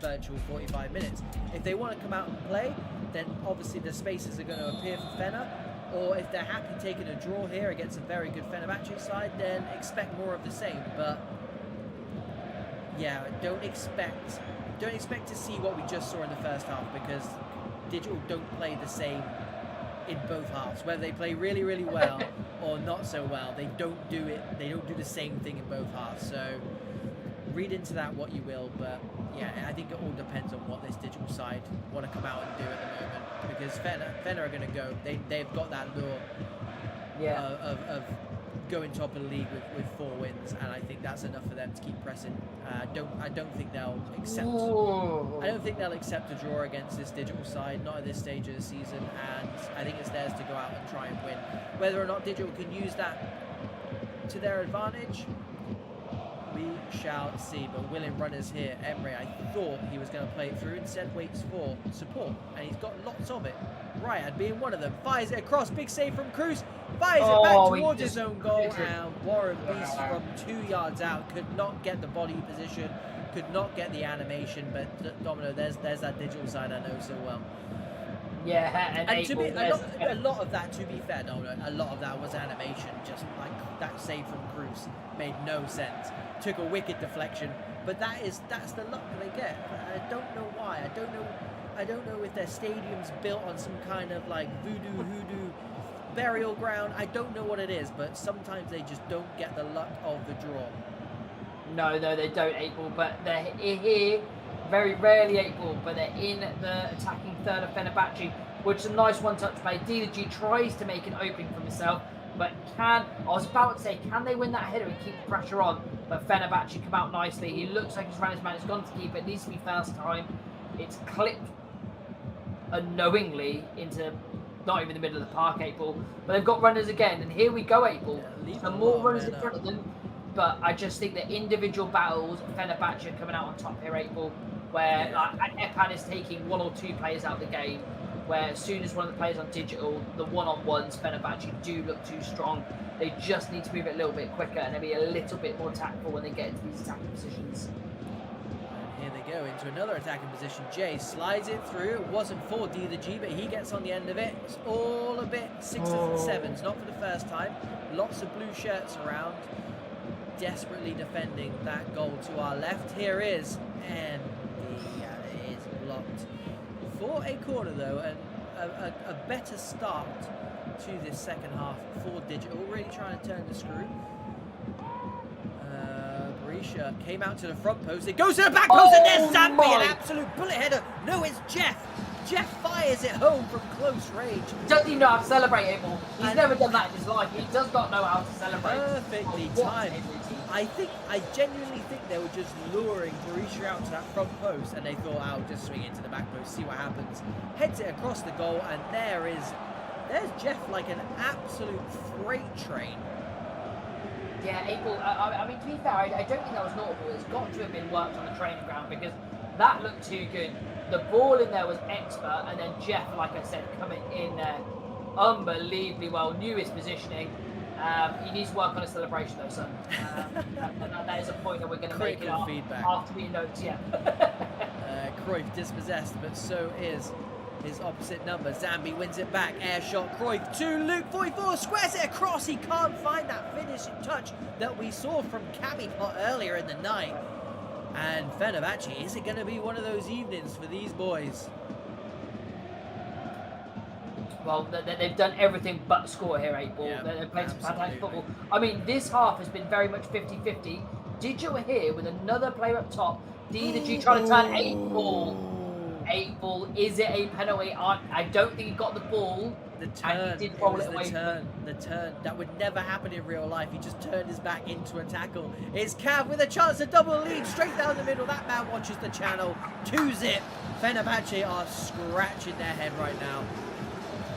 virtual 45 minutes. If they want to come out and play, then obviously the spaces are going to appear for Fener. Or if they're happy taking a draw here against a very good Fenerbahçe side, then expect more of the same. But yeah, don't expect to see what we just saw in the first half, because Digital don't play the same in both halves. Whether they play really, really well or not so well, they don't do the same thing in both halves. So read into that what you will, but yeah, I think it all depends on what this Digital side want to come out and do at the moment, because Fener are going to go. They've got that lure of going top of the league with 4 wins, and I think that's enough for them to keep pressing. I don't think they'll accept. Ooh. I don't think they'll accept a draw against this Digital side, not at this stage of the season, and I think it's theirs to go out and try and win. Whether or not Digital can use that to their advantage, we shall see. But willing runners here. Emre, I thought he was going to play it through, instead waits for support, and he's got lots of it. Ryan being one of them, fires it across, big save from Cruz, fires it back towards his own goal, and Warren Beast from 2 yards out could not get the body position, could not get the animation. But Domino, there's that Digital side I know so well. Yeah, and to be a lot of that, to be fair, a lot of that was animation. Just like that save from Cruz made no sense. Took a wicked deflection, but that's the luck that they get. I don't know why. I don't know if their stadium's built on some kind of like voodoo hoodoo burial ground. I don't know what it is, but sometimes they just don't get the luck of the draw. No, they don't, April, but they're here. Very rarely April, but they're in the attacking third of Fenerbahçe, which is a nice one-touch play. DG tries to make an opening for himself, but can they win that header and keep the pressure on? But Fenerbahçe come out nicely. He looks like he's ran his man. It's gone to keep. It needs to be first time. It's clipped unknowingly into not even the middle of the park, April. But they've got runners again, and here we go, April. Some more runners in front of them. But I just think the individual battles, Fenerbahçe are coming out on top here, April, where Epan is taking 1 or 2 players out of the game, where as soon as one of the players on Digital, the one-on-ones, Fenerbahçe do look too strong. They just need to move it a little bit quicker, and they'll be a little bit more tactful when they get into these attacking positions. Here they go into another attacking position. Jay slides it through. It wasn't for D the G, but he gets on the end of it. It's all a bit 6s and 7s, not for the first time. Lots of blue shirts around, desperately defending that goal to our left. Here is MD, and it is blocked for a corner though, and a better start to this second half for Digital, really trying to turn the screw. Berisha came out to the front post, it goes to the back post, and there's Zambi, an absolute bullet header. No, it's Jeff. Jeff fires it home from close range. Doesn't he know how to celebrate, Abel? He's never done that in his life. He does not know how to celebrate. Perfectly timed. I genuinely think they were just luring Berisha out to that front post, and they thought, I'll just swing into the back post, see what happens. Heads it across the goal, and there's Jeff like an absolute freight train. Yeah, Abel, I mean, to be fair, I don't think that was notable. It's got to have been worked on the training ground, because that looked too good. The ball in there was expert, and then Jeff, like I said, coming in there unbelievably well, knew his positioning. He needs to work on his celebration though, son. That is a point that we're going to make it after we notes, yeah. Cruyff dispossessed, but so is his opposite number. Zambi wins it back, air shot, Cruyff to Luke, 44, squares it across. He can't find that finishing touch that we saw from Cammy Pot earlier in the night. And Fenerbahçe, is it going to be one of those evenings for these boys? Well, they've done everything but score here, 8-ball. Yeah, They've played some fantastic football. I mean, this half has been very much 50-50. Digital here with another player up top. D the G trying to turn 8-ball. 8-ball. Is it a penalty? I don't think he got the ball. The turn. And he did roll it away. The turn. That would never happen in real life. He just turned his back into a tackle. It's Cav with a chance to double lead straight down the middle. That man watches the channel. 2-zip. Fenerbahçe are scratching their head right now.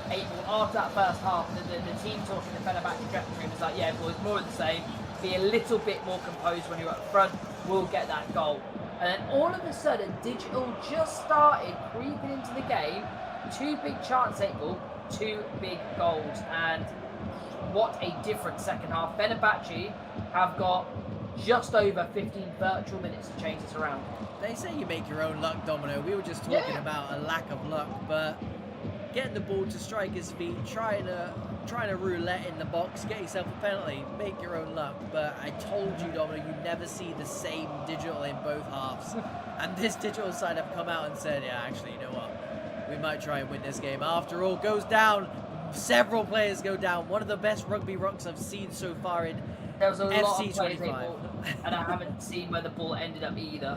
8-ball after that first half, the team talking to Fenerbahçe dressing room was like, yeah, boys, more of the same. Be a little bit more composed when you're up front. We'll get that goal. And then all of a sudden, Digital just started creeping into the game. 2 big chances, 8-ball, 2 big goals. And what a different second half. Fenerbahçe have got just over 15 virtual minutes to change this around. They say you make your own luck, Domino. We were just talking about a lack of luck, but getting the ball to striker's feet, trying to roulette in the box, get yourself a penalty, make your own luck. But I told you, Domino, you never see the same Digital in both halves. And this Digital side have come out and said, yeah, actually, you know what? We might try and win this game. After all, goes down. Several players go down. One of the best rugby rucks I've seen so far in there was a FC lot of players 25. And I haven't seen where the ball ended up either.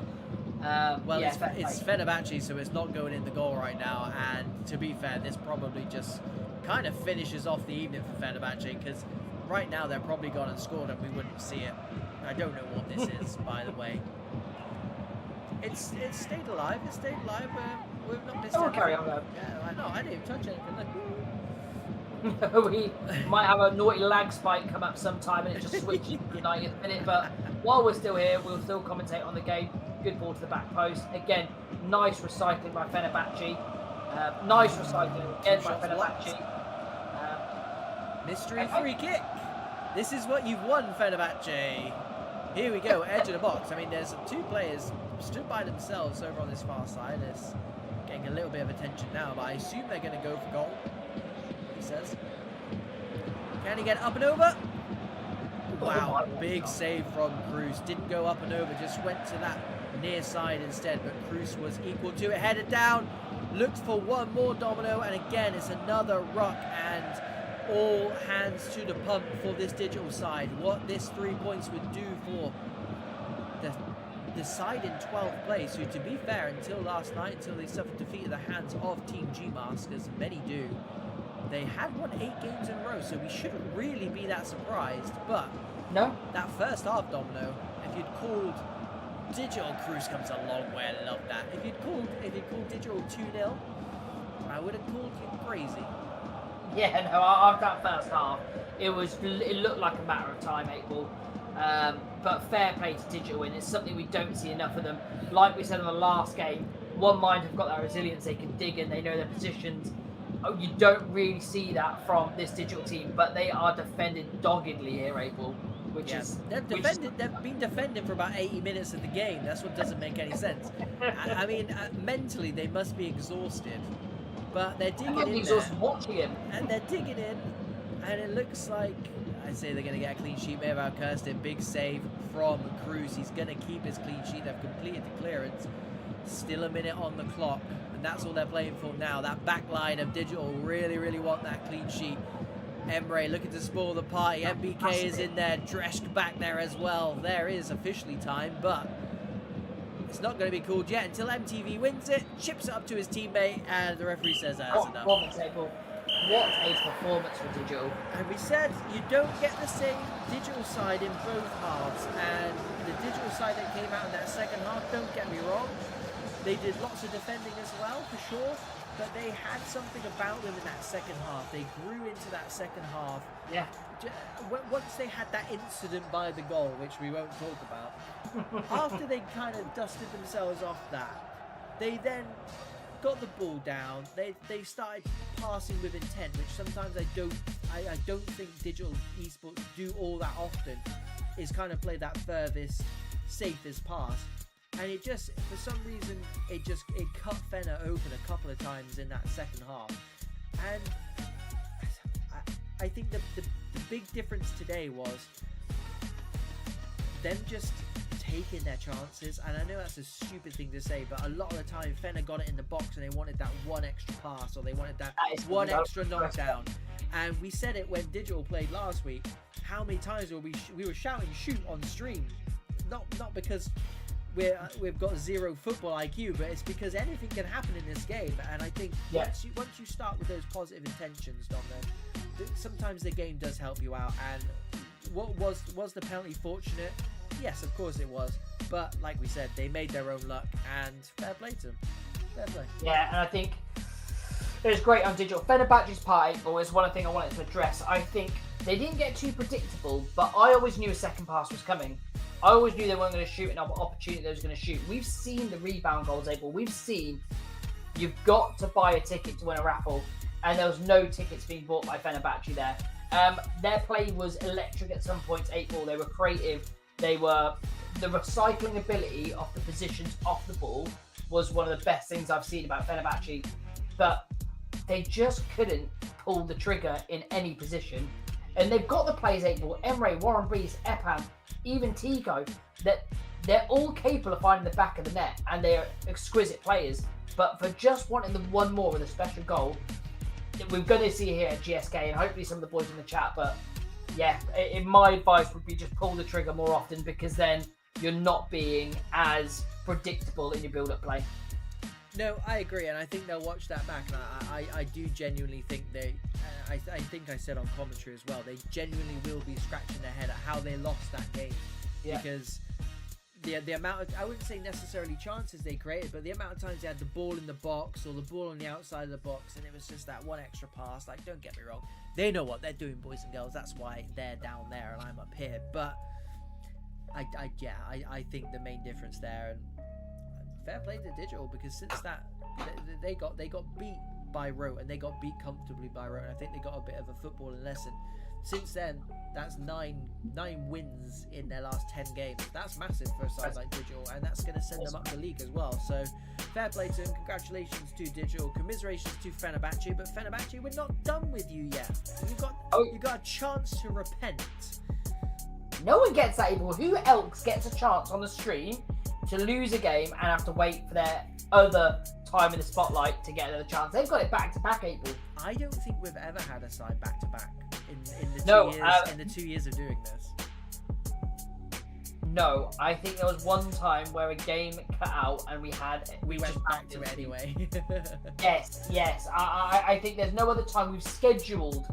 Well, yeah, it's Fenerbahçe, so it's not going in the goal right now. And to be fair, this probably just kind of finishes off the evening for Fenerbahçe, because right now they're probably gone and scored and we wouldn't see it. I don't know what this is, by the way. It's stayed alive. It's stayed alive. We've not missed anything. Carry on, though. Yeah, I know. I didn't even touch anything. Like, we might have a naughty lag spike come up sometime and it just switches to the 90th minute. But while we're still here, we'll still commentate on the game. Good ball to the back post. Again, nice recycling by Fenerbahçe. Nice recycling again by Fenerbahçe. Mystery free kick. This is what you've won, Fenerbahçe. Here we go, edge of the box. I mean, there's 2 players stood by themselves over on this far side. It's getting a little bit of attention now, but I assume they're going to go for goal. He says. Can he get up and over? Wow, big save from Cruz. Didn't go up and over, just went to that near side instead, but Cruz was equal to it. Headed down, looked for one more, Domino, and again it's another ruck, and all hands to the pump for this Digital side. What this 3 points would do for the side in 12th place, who, to be fair, until last night, until they suffered defeat at the hands of Team G-Mask, as many do, they had won 8 games in a row, so we shouldn't really be that surprised. But no, that first half, Domino, if you'd called Digital, Cruz comes a long way. I love that. If you'd called Digital 2-0, I would have called you crazy. yeah, no. After that first half, it looked like a matter of time, 8-ball. But fair play to Digital, and it's something we don't see enough of them. Like we said in the last game, One Mind have got that resilience. They can dig in. They know their positions. Oh, you don't really see that from this Digital team, but they are defending doggedly here, 8-ball. They've been defending for about 80 minutes of the game. That's what doesn't make any sense. I mean, mentally they must be exhausted, but they're digging in exhausted watching him. And they're digging in, and it looks like, I'd say they're going to get a clean sheet. May have outcursed it. Big save from Cruz. He's going to keep his clean sheet. They've completed the clearance. Still a minute on the clock, and that's all they're playing for now. That back line of Digital really, really want that clean sheet. Emre looking to spoil the party. MBK is in there. Dregs back there as well. There is officially time, but it's not going to be called yet until MTV wins it, chips it up to his teammate, and the referee says that's enough. What a performance for Digital. And we said you don't get the same Digital side in both halves, and the Digital side that came out in that second half, don't get me wrong, they did lots of defending as well, for sure. But they had something about them in that second half. They grew into that second half. Yeah. Once they had that incident by the goal, which we won't talk about, after they kind of dusted themselves off that, they then got the ball down. They started passing with intent, which sometimes I don't think Digital Esports do all that often, is kind of play that furthest, safest pass. And it just, for some reason, it cut Fener open a couple of times in that second half. And I think the big difference today was them just taking their chances. And I know that's a stupid thing to say, but a lot of the time Fener got it in the box and they wanted that one extra pass, or they wanted that one extra knockdown. And we said it when Digital played last week. How many times were we were shouting shoot on stream? Not because we've got zero football IQ, but it's because anything can happen in this game. And I think once you start with those positive intentions, Dom, sometimes the game does help you out. And what was the penalty fortunate? Yes, of course it was. But like we said, they made their own luck, and fair play to them. Fair play. Yeah, and I think it was great on Digital. Fenerbahçe's part 8 is one thing I wanted to address. I think they didn't get too predictable, but I always knew a second pass was coming. I always knew they weren't going to shoot an opportunity they was going to shoot. We've seen the rebound goals, April. We've seen you've got to buy a ticket to win a raffle, and there was no tickets being bought by Fenerbahçe there. Their play was electric at some points, April. They were creative. The recycling ability of the positions off the ball was one of the best things I've seen about Fenerbahçe. But they just couldn't pull the trigger in any position. And they've got the players, April, Emre, Warren Brees, Epan, even Tico, that they're all capable of finding the back of the net, and they are exquisite players. But for just wanting the one more with a special goal, we're going to see here at GSK, and hopefully some of the boys in the chat. But yeah, my advice would be just pull the trigger more often, because then you're not being as predictable in your build-up play. No, I agree, and I think they'll watch that back, and I do genuinely think I think I said on commentary as well, they genuinely will be scratching their head at how they lost that game. Yeah. Because the amount of, I wouldn't say necessarily chances they created, but the amount of times they had the ball in the box or the ball on the outside of the box, and it was just that one extra pass. Like, don't get me wrong, they know what they're doing, boys and girls. That's why they're down there and I'm up here. But I think the main difference there, and fair play to Digital, because since that they got beat by Rote, and they got beat comfortably by Rote, and I think they got a bit of a footballing lesson. Since then, that's nine wins in their last 10 games. That's massive for a side like Digital, and that's going to send them up the league as well. So fair play to them. Congratulations to Digital. Commiserations to Fenerbahçe. But Fenerbahçe, we're not done with you yet. You got a chance to repent. No one gets that, April. Who else gets a chance on the stream to lose a game and have to wait for their other time in the spotlight to get another chance? They've got it back to back, April. I don't think we've ever had a side back to back in the 2 years of doing this. No, I think there was one time where a game cut out and we went back to it anyway. Yes. I think there's no other time we've scheduled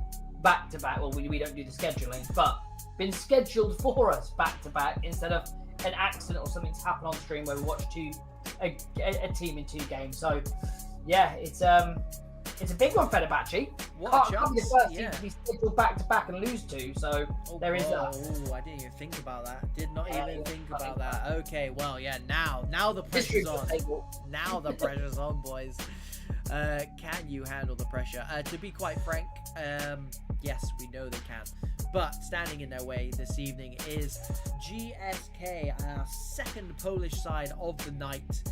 back to back. Well, we don't do the scheduling, but been scheduled for us back to back instead of an accident or something to happen on stream where we watch a team in 2 games. So yeah, it's a big one, Fenerbahçe. Can't be the first team to be scheduled back to back and lose to. So there is that. Oh, I didn't even think about that. Did not even think about that. Okay, well, yeah. Now the pressure's on. Now the pressure's on, boys. Can you handle the pressure? To be quite frank, yes, we know they can. But standing in their way this evening is GSK, our second Polish side of the night.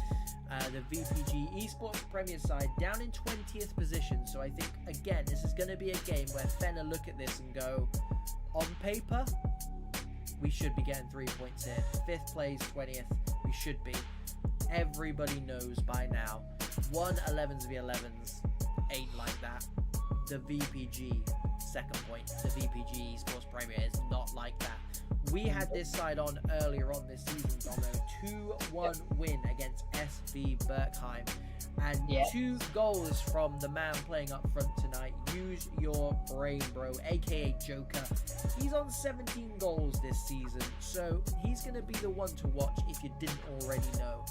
The VPG Esports Premier side down in 20th position. So I think, again, this is going to be a game where Fener look at this and go, on paper, we should be getting 3 points here. 5th place, 20th, we should be. Everybody knows by now, 11s v 11s ain't like that. The VPG second point, the VPG Esports Premier is not like that. We had this side on earlier on this season, Domo. 2-1 win against SV Berkheim. And 2 goals from the man playing up front tonight. Use your brain, bro, aka Joker. He's on 17 goals this season, so he's going to be the one to watch if you didn't already know.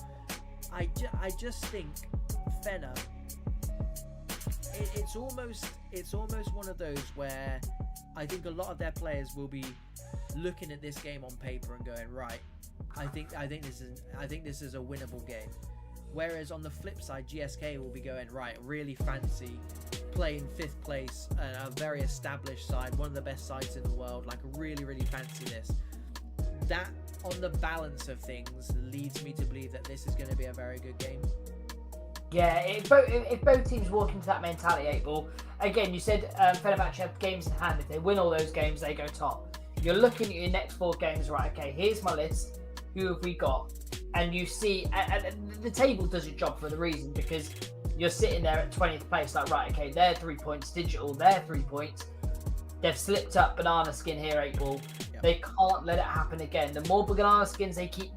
I just think Fener, it's almost one of those where I think a lot of their players will be looking at this game on paper and going, right, I think this is a winnable game. Whereas on the flip side, GSK will be going, right, really fancy playing 5th place, a very established side, one of the best sides in the world, like really, really fancy this. That, on the balance of things, leads me to believe that this is going to be a very good game. Yeah, if both teams walk into that mentality, 8-ball, again, you said Fenerbahçe have games in hand. If they win all those games, they go top. You're looking at your next 4 games, right, okay, here's my list. who have we got? And you see, and the table does its job for the reason, because you're sitting there at 20th place, like, right, okay, they're 3 points, Digital, they're 3 points. They've slipped up banana skin here, 8 Ball. Yep. They can't let it happen again. The more banana skins they keep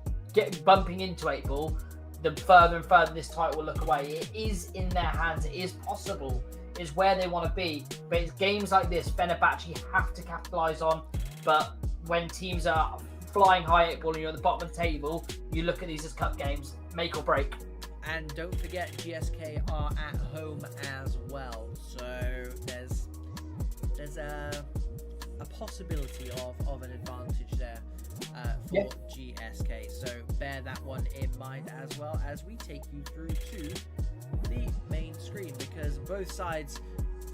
bumping into 8 Ball, the further and further this title will look away. It is in their hands. It is possible. It's where they want to be. But it's games like this Fenerbahçe have to capitalise on. But when teams are flying high 8 Ball and you're at the bottom of the table, you look at these as cup games. Make or break. And don't forget, GSK are at home as well. So there's a possibility of an advantage there for GSK. So bear that one in mind as well as we take you through to the main screen, because both sides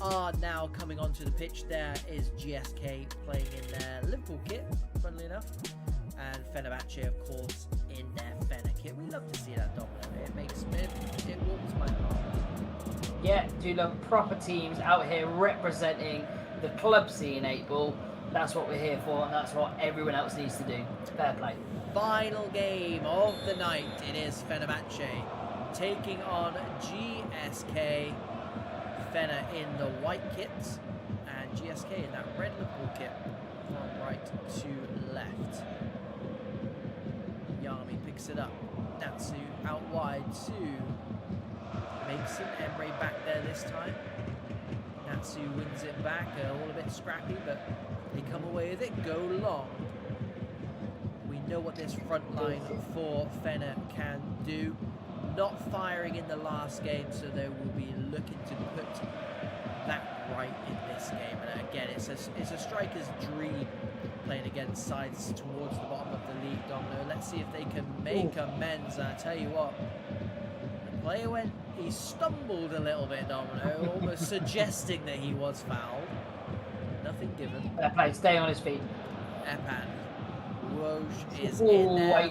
are now coming onto the pitch. There is GSK playing in their Liverpool kit, funnily enough, and Fenerbahçe, of course, in their Fener kit. We love to see that, Domino. It warms my heart. Yeah, do love proper teams out here representing the club scene, 8 Ball. That's what we're here for, and that's what everyone else needs to do. Fair play. Final game of the night. It is Fenerbahçe taking on GSK. Fener in the white kits and GSK in that red Liverpool kit from right to left. Yami picks it up. Natsu out wide to Mason. Emre back there this time. Natsu wins it back, all a bit scrappy, but they come away with it. Go long. We know what this front line for Fener can do. Not firing in the last game, so they will be looking to put that right in this game. And again, it's a striker's dream playing against sides towards the bottom of the league, Domino. Let's see if they can make amends. And I tell you what, the player he stumbled a little bit, Domino, almost suggesting that he was fouled. Nothing given. Play, stay on his feet. Epan Woj is in there,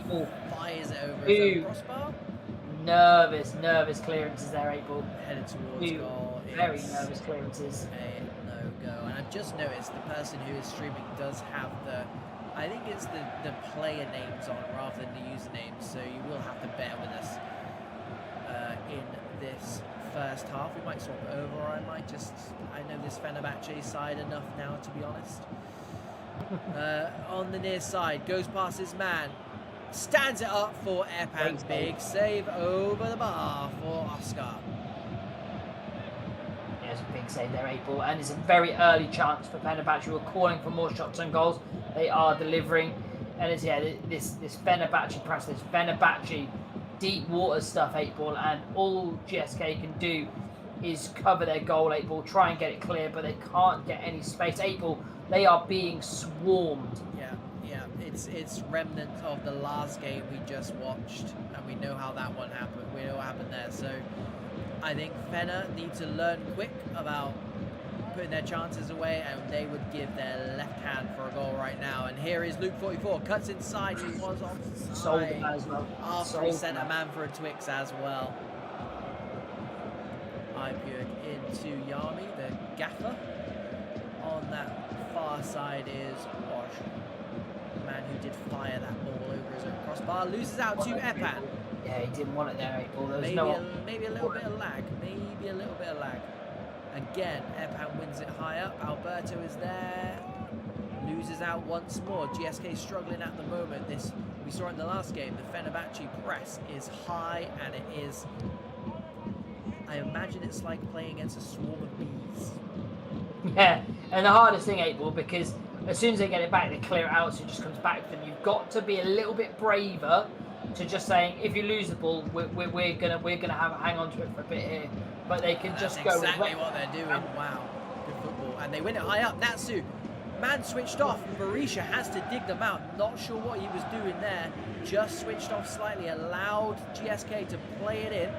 fires it over his own crossbar. Nervous clearances there, 8 Ball. Headed towards goal. Very nervous clearances. A no-go. And I've just noticed the person who is streaming does have I think it's the player names on rather than the usernames, so you will have to bear with us in this first half. We might swap over, or I know this Fenerbahçe side enough now, to be honest. On the near side, goes past his man. Stands it up for Epan. Big save over the bar for Oscar. Yeah, it's a big save there, 8 Ball. And it's a very early chance for Fenerbahçe. We're calling for more shots and goals. They are delivering. And it's, this Fenerbahçe press, this Fenerbahçe deep water stuff, 8 Ball. And all GSK can do is cover their goal, 8 Ball. Try and get it clear, but they can't get any space. 8 Ball, they are being swarmed. Yeah. It's remnants of the last game we just watched, and we know how that one happened. We know what happened there. So I think Fener need to learn quick about putting their chances away, and they would give their left hand for a goal right now. And here is Luke 44, cuts inside. He was offside. Sold him as well. After he sent a man for a Twix as well. Ibjörg into Yami, the gaffer. On that far side is Osh. Man who did fire that ball over his own crossbar, loses out to Epan. Yeah, he didn't want it there, 8 Ball. Maybe a little bit of lag. Again, Epan wins it high up. Alberto is there. Loses out once more. GSK struggling at the moment. We saw in the last game. The Fenerbahçe press is high, and it is. I imagine it's like playing against a swarm of bees. Yeah, and the hardest thing, 8 Ball, because as soon as they get it back, they clear it out, so it just comes back to them. You've got to be a little bit braver to just saying, if you lose the ball, we're gonna hang on to it for a bit here. But they can just go. That's exactly what they're doing. Wow, good football, and they win it high up. Natsu, man switched off. Berisha has to dig them out. Not sure what he was doing there. Just switched off slightly, allowed GSK to play it in.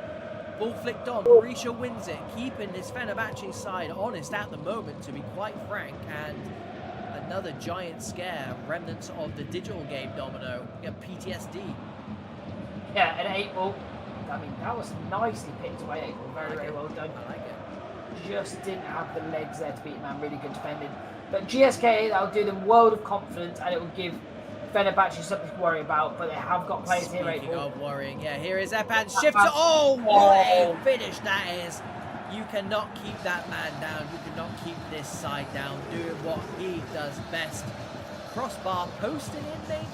Ball flicked on. Berisha wins it, keeping this Fenerbahçe side honest at the moment, to be quite frank. And another giant scare, remnants of the digital game, Domino. You got PTSD. Yeah, and 8 Ball. I mean, that was nicely picked away, 8 Ball. Very well done. I like it. Just didn't have the legs there to beat him, man. Really good defending. But GSK, that'll do them world of confidence, and it will give Fenerbahçe is something to worry about, but they have got players here. Speaking April. of worrying, yeah, here is Epan shift. Oh, what a finish that is! You cannot keep that man down. You cannot keep this side down. Doing what he does best. Crossbar posting in, maybe.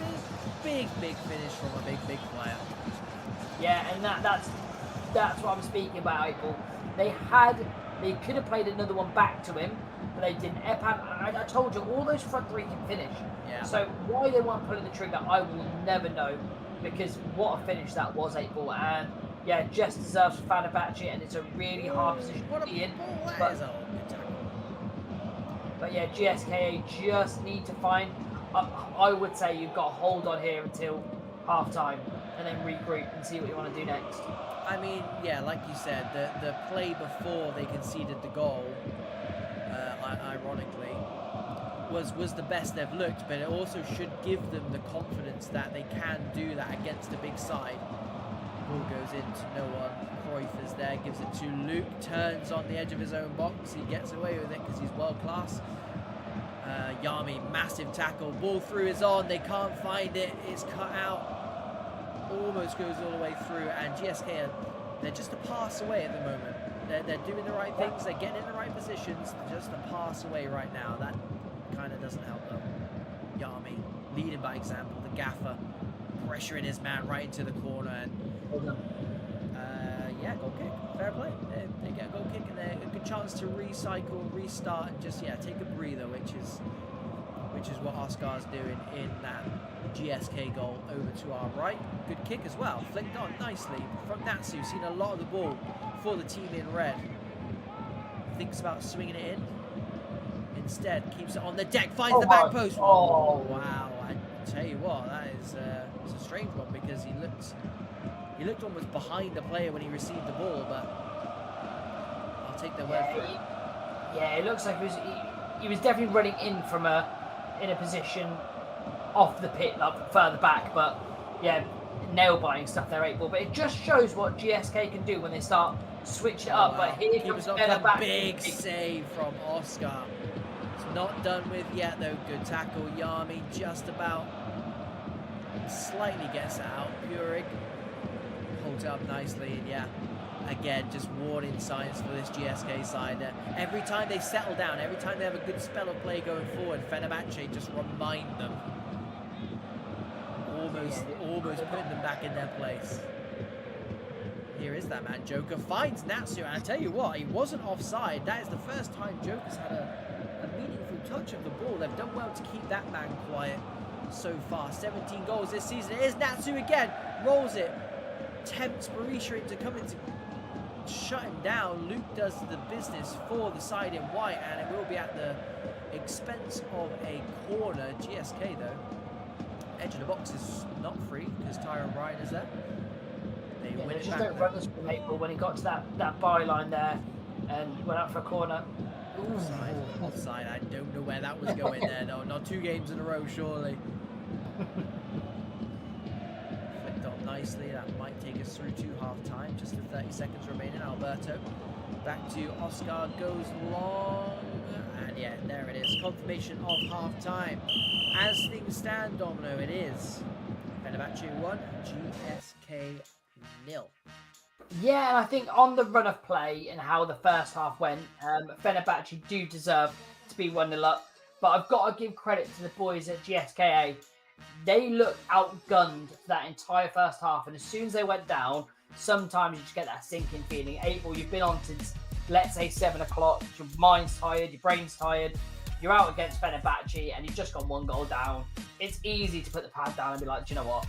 Big finish from a big player. Yeah, and that's what I'm speaking about, April. They could have played another one back to him, but they didn't. Epan, I told you, all those front three can finish. Yeah. So why they weren't pulling the trigger, I will never know, because what a finish that was, April. And yeah, just deserves for Fenerbahçe, and it's a really hard position to be in. But yeah, GSK just need to find. I would say you've got to hold on here until half time and then regroup and see what you want to do next. I mean, yeah, like you said, the play before they conceded the goal, ironically, was the best they've looked, but it also should give them the confidence that they can do that against a big side. Ball goes into no one. Cruyff is there, gives it to Luke, turns on the edge of his own box. He gets away with it because he's world class. Yami, massive tackle, ball through is on, they can't find it, it's cut out, almost goes all the way through, and GSK, they're just a pass away at the moment. They're doing the right things, they're getting in the right positions, just a pass away right now. That kind of doesn't help them. Yami, leading by example, the gaffer, pressuring his man right into the corner, and yeah, goal kick, fair play. They get a goal kick and a good chance to recycle, restart, and just take a breather, which is what Oscar's doing in that GSK goal over to our right. Good kick as well, flicked on nicely from Natsu. Seen a lot of the ball for the team in red. Thinks about swinging it in. Instead, keeps it on the deck, finds the back post. Oh wow! I tell you what, that is it's a strange one because he looked almost behind the player when he received the ball, but I'll take their word for it. Yeah, it looks like he was definitely running in from in a position off the pit, like further back, but yeah, nail biting stuff there, April. But it just shows what GSK can do when they start switch it up. Wow. But here comes a big save from Oscar. It's not done with yet though. Good tackle, Yami just about slightly gets it out. Purig holds it up nicely, and yeah, again, just warning signs for this GSK side. Every time they settle down, every time they have a good spell of play going forward, Fenerbahçe just remind them. Almost putting them back in their place. Here is that man. Joker finds Natsu, and I tell you what, he wasn't offside. That is the first time Joker's had a meaningful touch of the ball. They've done well to keep that man quiet so far. 17 goals this season. It is Natsu again. Rolls it. Tempts Berisha into coming to shut him down. Luke does the business for the side in white, and it will be at the expense of a corner. GSK though, edge of the box is not free because Tyron Ryan is there. They win it just back. Don't run this from April when he got to that byline there and went out for a corner. Offside. I don't know where that was going there. No, not 2 games in a row, surely. Flicked on nicely. That might take us through to half time. Just the 30 seconds remaining. Alberto back to Oscar, goes long, and yeah, there it is. Confirmation of half time. As things stand, Domino, it is Fenerbahçe 1, GSK 0. Yeah, and I think on the run of play and how the first half went, Fenerbahçe do deserve to be 1-0 up. But I've got to give credit to the boys at GSKA. They looked outgunned for that entire first half, and as soon as they went down, sometimes you just get that sinking feeling. April, you've been on since, let's say, 7 o'clock. Your mind's tired, your brain's tired. You're out against Fenerbahçe, and you've just got 1 goal down. It's easy to put the pad down and be like, do you know what?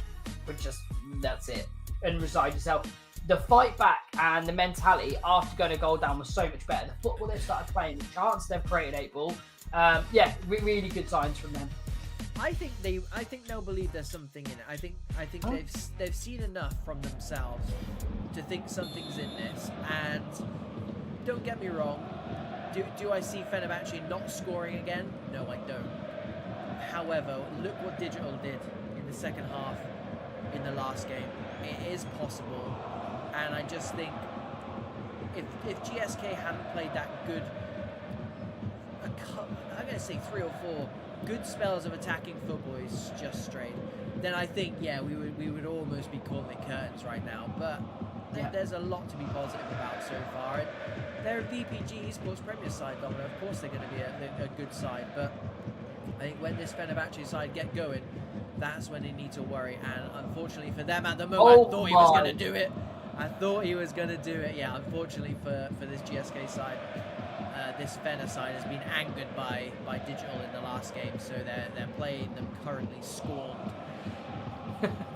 That's it. And resign yourself. The fight back and the mentality after going a goal down was so much better. The football they've started playing, the chance they've created, April. Yeah, really good signs from them. I think they'll believe there's something in it. I think they've seen enough from themselves to think something's in this. And don't get me wrong, do I see Fenerbahçe not scoring again? No, I don't. However, look what Digital did in the second half in the last game. It is possible, and I just think if GSK hadn't played that good, I'm going to say 3 or 4 good spells of attacking football is just straight, then I think, yeah, we would almost be calling it curtains right now. But there's a lot to be positive about so far. And they're a VPG esports Premier side, Domino. Of course they're going to be a good side, but I think when this Fenerbahçe side get going, that's when they need to worry. And unfortunately for them at the moment, I thought he was going to do it. I thought he was going to do it. Yeah, unfortunately for this GSK side, this Fener side has been angered by Digital in the last game, so they're playing them currently scorned.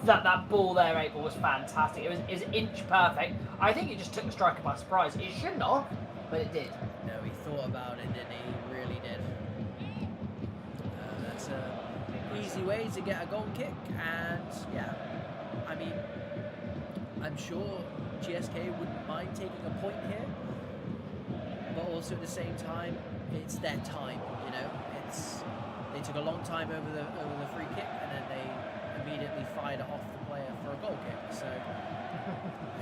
that ball there, April, was fantastic. It was inch perfect. I think it just took the striker by surprise. It shouldn't have, but it did. No, he thought about it, didn't he? He really did. That's an easy way to get a goal kick, and yeah, I mean, I'm sure GSK wouldn't mind taking a point here, but also at the same time, it's their time. You know, they took a long time over the free kick, and then they immediately fired it off the player for a goal kick. So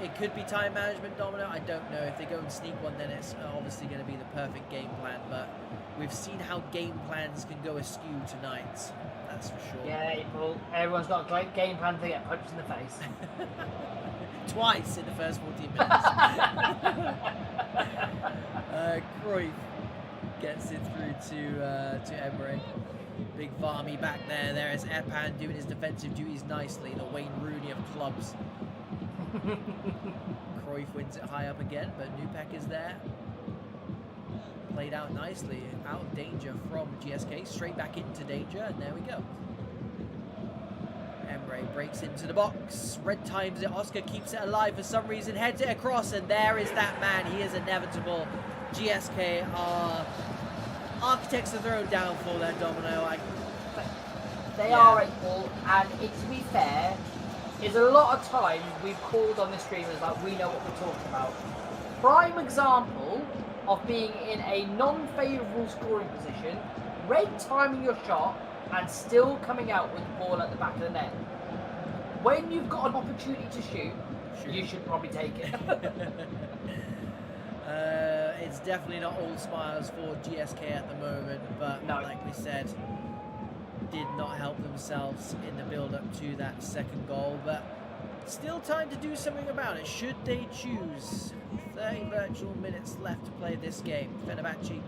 it could be time management, Domino. I don't know. If they go and sneak one, then it's obviously going to be the perfect game plan. But we've seen how game plans can go askew tonight. That's for sure. Yeah, April. Everyone's got a great game plan to get punched in the face. Twice in the first 14 minutes. Cruyff gets it through to Emre. Big Varmy back there. There is Epan doing his defensive duties nicely. The Wayne Rooney of clubs. Cruyff wins it high up again, but Nupek is there. Played out nicely. Out of danger from GSK. Straight back into danger, and there we go. Emre breaks into the box. Red times it. Oscar keeps it alive for some reason. Heads it across, and there is that man. He is inevitable. GSK are architects of their own downfall there, Domino. They are April, and to be fair, is a lot of times we've called on the streamers like we know what we're talking about. Prime example of being in a non-favourable scoring position, red timing your shot, and still coming out with the ball at the back of the net. When you've got an opportunity to shoot, you should probably take it. It's definitely not all smiles for GSK at the moment, but like we said, did not help themselves in the build-up to that second goal, but still time to do something about it, should they choose. 30 virtual minutes left to play this game. Fenerbahçe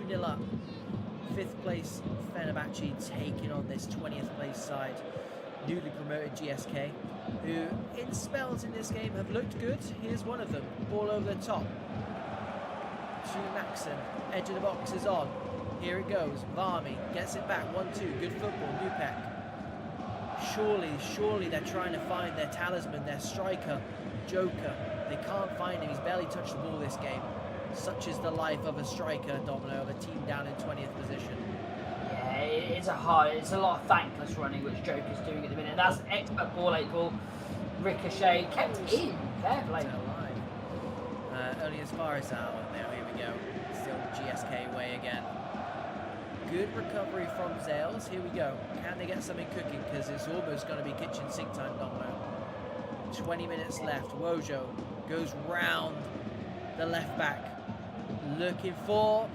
2-0 up. 5th place Fenerbahçe taking on this 20th place side, newly promoted GSK, who in spells in this game have looked good. Here's one of them, ball over the top to Maxim, edge of the box is on. Here it goes. Varmy gets it back. 1-2. Good football. Nupek. Surely they're trying to find their talisman, their striker, Joker. They can't find him. He's barely touched the ball this game. Such is the life of a striker, Domino, of a team down in 20th position. Yeah, it's a lot of thankless running which Joker's doing at the minute. That's an expert ball, 8 ball. Ricochet kept in. Fair play. Only as far as that one there. Here we go. Still GSK way again. Good recovery from Zales. Here we go. Can they get something cooking? Because it's almost going to be kitchen sink time, Domino. 20 minutes left. Wojo goes round the left back. Looking for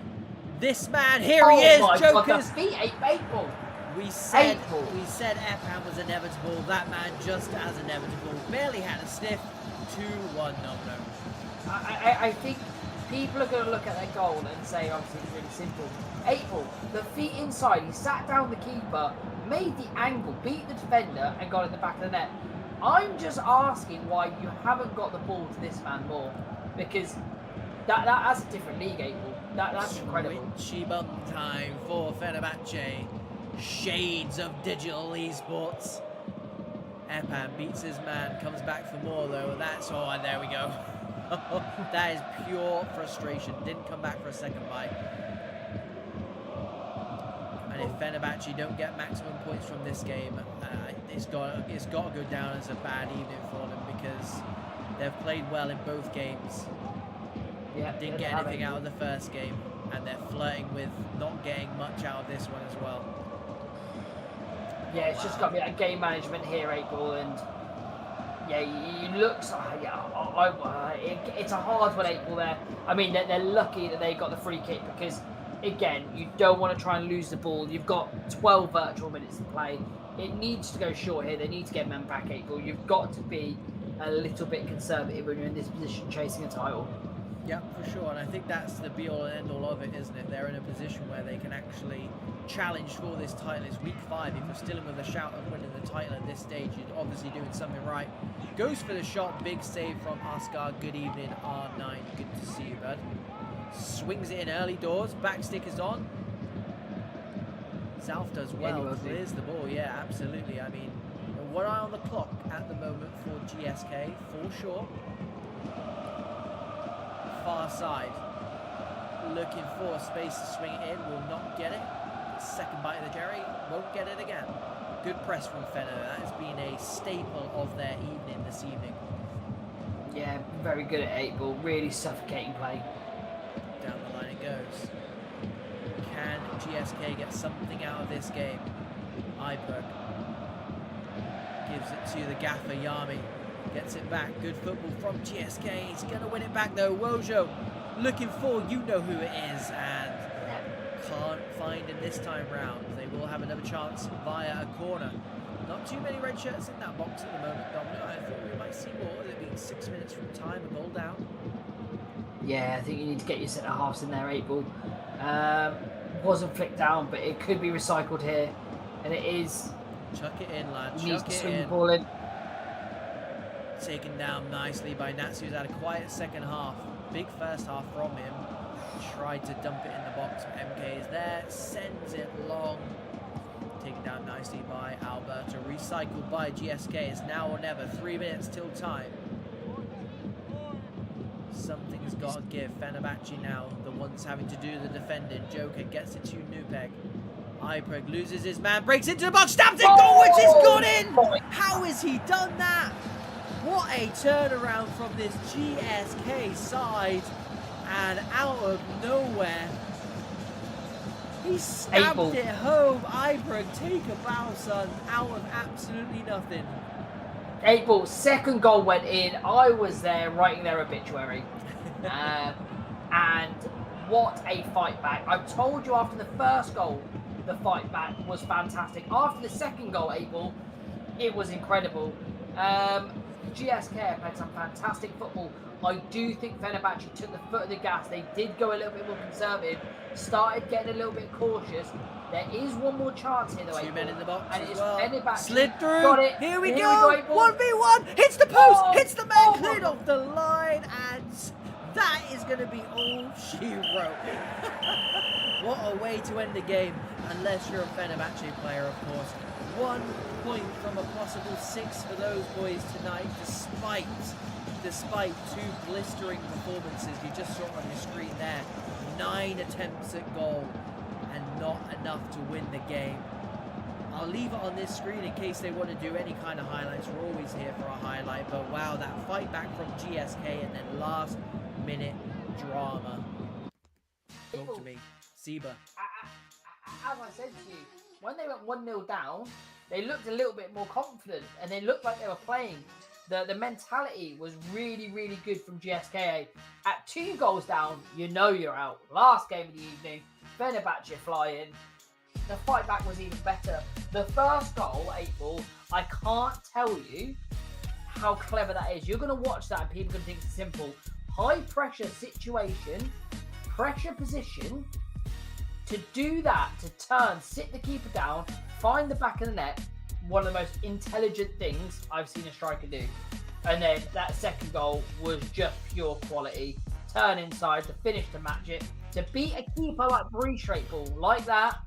this man. Here he is. Joker's feet. 8 April. We said Epan was inevitable. That man just as inevitable. Barely had a sniff. 2-1, Domino. I think people are going to look at that goal and say, obviously, it's really simple. April, the feet inside, he sat down the keeper, made the angle, beat the defender, and got in the back of the net. I'm just asking why you haven't got the ball to this man more, because that's a different league, April. That's incredible. Switchy bum time for Fenerbahçe. Shades of Digital Esports. Epan beats his man, comes back for more though. That's all, and there we go. That is pure frustration. Didn't come back for a second bite. And if Fenerbahçe don't get maximum points from this game, it's got to go down as a bad evening for them, because they've played well in both games. Yeah, didn't get anything out of the first game, and they're flirting with not getting much out of this one as well. Yeah, it's just got to be that game management here, April, and yeah, it looks. It's a hard one, April. There. I mean, they're lucky that they got the free kick, because again, you don't want to try and lose the ball. You've got 12 virtual minutes to play. It needs to go short here. They need to get men back, April. You've got to be a little bit conservative when you're in this position chasing a title. Yeah, for sure. And I think that's the be-all and end-all of it, isn't it? They're in a position where they can actually challenge for this title. It's week 5. If you're still in with a shout of winning the title at this stage, you're obviously doing something right. Goes for the shot. Big save from Oscar. Good evening, R9. Good to see you, bud. Swings it in early doors. Back stick is on. South does well. Clears the ball. Yeah, absolutely. I mean, 1 eye on the clock at the moment for GSK. For sure. Far side. Looking for space to swing it in. Will not get it. Second bite of the Jerry. Won't get it again. Good press from Fener. That has been a staple of their evening this evening. Yeah, very good at 8 ball. Really suffocating play. Down the line it goes. Can GSK get something out of this game? Iberg gives it to the gaffer, Yami. Gets it back. Good football from GSK. He's going to win it back though. Wojo looking for you know who it is and can't find him this time round. They will have another chance via a corner. Not too many red shirts in that box at the moment, Domino. I thought we might see more. It being 6 minutes from time, a goal down. Yeah, I think you need to get your centre halves in there, 8 ball. Wasn't flicked down, but it could be recycled here, and it is. Chuck it in, lad. Needs Chuck to it swing the in. ball in. Taken down nicely by Natsu, who's had a quiet second half. Big first half from him. Tried to dump it in the box, but MK is there. Sends it long. Taken down nicely by Alberto. Recycled by GSK. It's now or never. 3 minutes till time. Something's got to give. Fenerbahçe now, the ones having to do the defending. Joker gets it to Nupeg. Ipreg loses his man, breaks into the box, stabs it, goal, which is gone in! How has he done that? What a turnaround from this GSK side, and out of nowhere, he stabbed it home. Ipreg, take a bow, son, out of absolutely nothing. 8 ball, second goal went in. I was there writing their obituary. And what a fight back. I told you after the first goal, the fight back was fantastic. After the second goal, 8 ball, it was incredible. GSK played some fantastic football. I do think Fenerbahçe took the foot of the gas. They did go a little bit more conservative, started getting a little bit cautious. There is one more chance here, though. 2 men in the box and as it's well. Fenerbahçe. Slid through. Got it. Here we go. 1v1. Hits the post. Hits the man. Cleared off the line. And that is going to be all she wrote. What a way to end the game. Unless you're a Fenerbahçe player, of course. 1 point from a possible 6 for those boys tonight, despite 2 blistering performances. You just saw on your screen there. 9 attempts at goal. And not enough to win the game. I'll leave it on this screen in case they want to do any kind of highlights. We're always here for a highlight, but wow, that fight back from GSK and then last minute drama. Talk to me. Seba. As I said to you, when they went 1-0 down, they looked a little bit more confident and they looked like they were playing. The mentality was really, really good from GSK. At 2 goals down, you know you're out. Last game of the evening, Fenerbahçe flying. The fight back was even better. The first goal, 8 ball, I can't tell you how clever that is. You're going to watch that and people are going to think it's simple. High pressure situation, pressure position. To do that, to turn, sit the keeper down, find the back of the net, one of the most intelligent things I've seen a striker do. And then that second goal was just pure quality. Turn inside to finish to match it. To beat a keeper like 3 straight ball like that,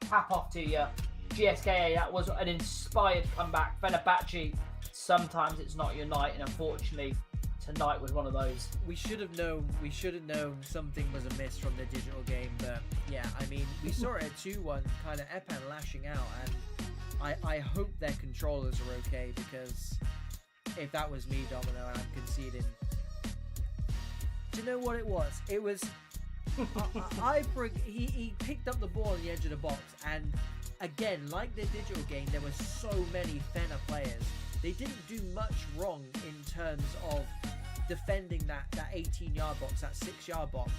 tap off to you. GSK, that was an inspired comeback. Fenerbahçe, sometimes it's not your night, and unfortunately, tonight was one of those. We should have known something was amiss from the digital game, but yeah, I mean, we saw it at 2-1, kind of Epan lashing out, and I hope their controllers are okay, because if that was me, Domino, and I'm conceding. Do you know what it was? It was he picked up the ball on the edge of the box, and again, like the digital game, there were so many Fener players. They didn't do much wrong in terms of defending that 18-yard box, that 6-yard box.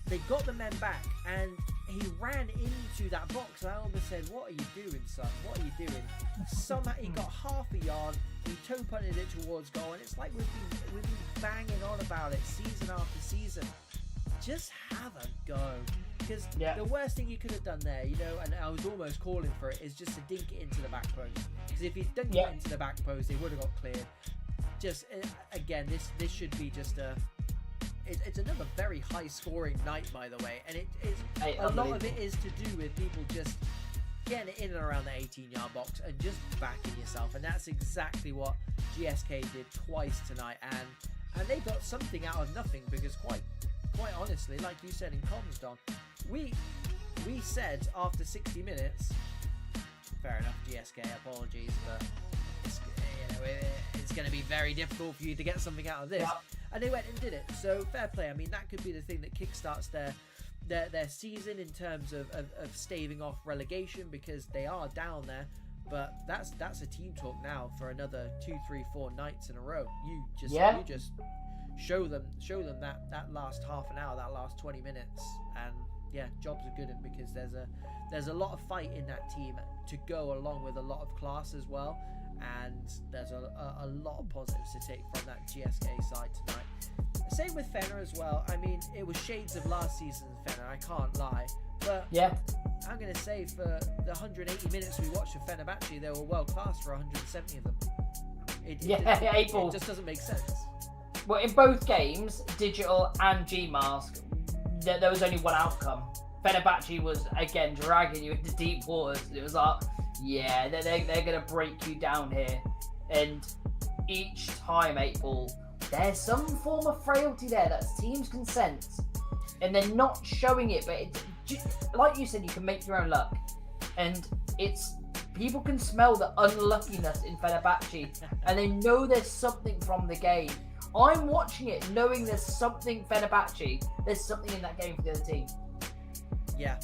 they got the men back, and he ran into that box. And I almost said, "What are you doing, son? What are you doing?" Somehow he got half a yard. He toe punted it towards goal, and it's like we've been banging on about it season after season. Just have a go, because the worst thing you could have done there, you know, and I was almost calling for it, is just to dink it into the back post. Because if he'd dunked it into the back post, they would have got cleared. Just again, this should be just it's another very high scoring night, by the way, and a lot of it is to do with people just getting it in and around the 18-yard box and just backing yourself, and that's exactly what GSK did twice tonight, and they got something out of nothing, because quite honestly, like you said in comms, Don, we said after 60 minutes, fair enough, GSK, apologies, but it's going to be very difficult for you to get something out of this. And they went and did it. So fair play. I mean, that could be the thing that kickstarts their season in terms of staving off relegation, because they are down there. But that's a team talk now for another 2, 3, 4 nights in a row. You just show them that last half an hour, that last 20 minutes, and jobs are good, because there's a lot of fight in that team to go along with a lot of class as well. And there's a lot of positives to take from that GSK side tonight. Same with Fener as well. I mean, it was shades of last season's Fener, I can't lie. But I'm going to say, for the 180 minutes we watched of Fenerbahçe, they were world class for 170 of them. It just doesn't make sense. Well, in both games, Digital and G-Mask, there was only one outcome. Fenerbahçe was, again, dragging you into deep waters. It was like, they're going to break you down here. And each time, 8-Ball, there's some form of frailty there that teams can sense. And they're not showing it, but like you said, you can make your own luck. And people can smell the unluckiness in Fenerbahçe, and they know there's something from the game. I'm watching it knowing there's something Fenerbahçe, there's something in that game for the other team. Yeah,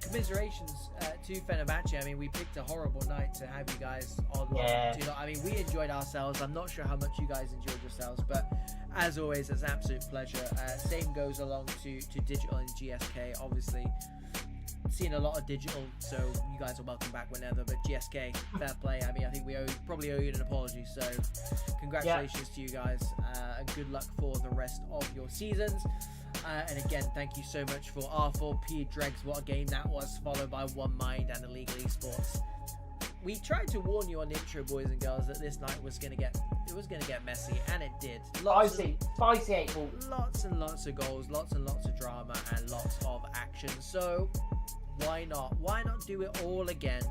commiserations to Fenerbahçe. I mean, we picked a horrible night to have you guys on. I mean, we enjoyed ourselves. I'm not sure how much you guys enjoyed yourselves, but as always, it's an absolute pleasure. Same goes along to Digital and GSK. Obviously, seen a lot of Digital, so you guys are welcome back whenever. But GSK, fair play. I mean, I think we probably owe you an apology. So, congratulations to you guys, and good luck for the rest of your seasons. And again, thank you so much for R4P, Dregs, what a game that was, followed by One Mind and Illegal Esports. We tried to warn you on the intro, boys and girls, that this night was going to get messy, and it did. Spicy 8-Ball. Lots and lots of goals, lots and lots of drama, and lots of action. So why not? Why not do it all again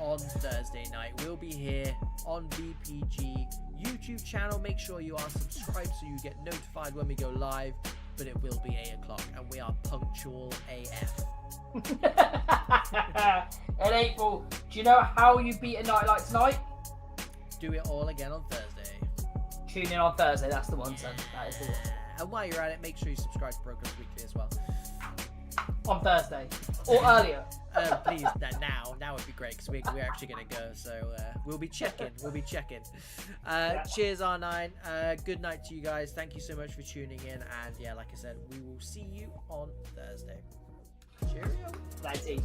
on Thursday night? We'll be here on VPG YouTube channel. Make sure you are subscribed so you get notified when we go live. But it will be 8 o'clock, and we are punctual AF. And 8-Ball, do you know how you beat a night like tonight? Do it all again on Thursday. Tune in on Thursday, that's the one, son. That is the one. And while you're at it, make sure you subscribe to Programs Weekly as well. On Thursday. Or earlier. Please, now would be great, because we're actually going to go, so we'll be checking. Cheers, R9. Good night to you guys. Thank you so much for tuning in, and like I said, we will see you on Thursday. Cheerio. That's it.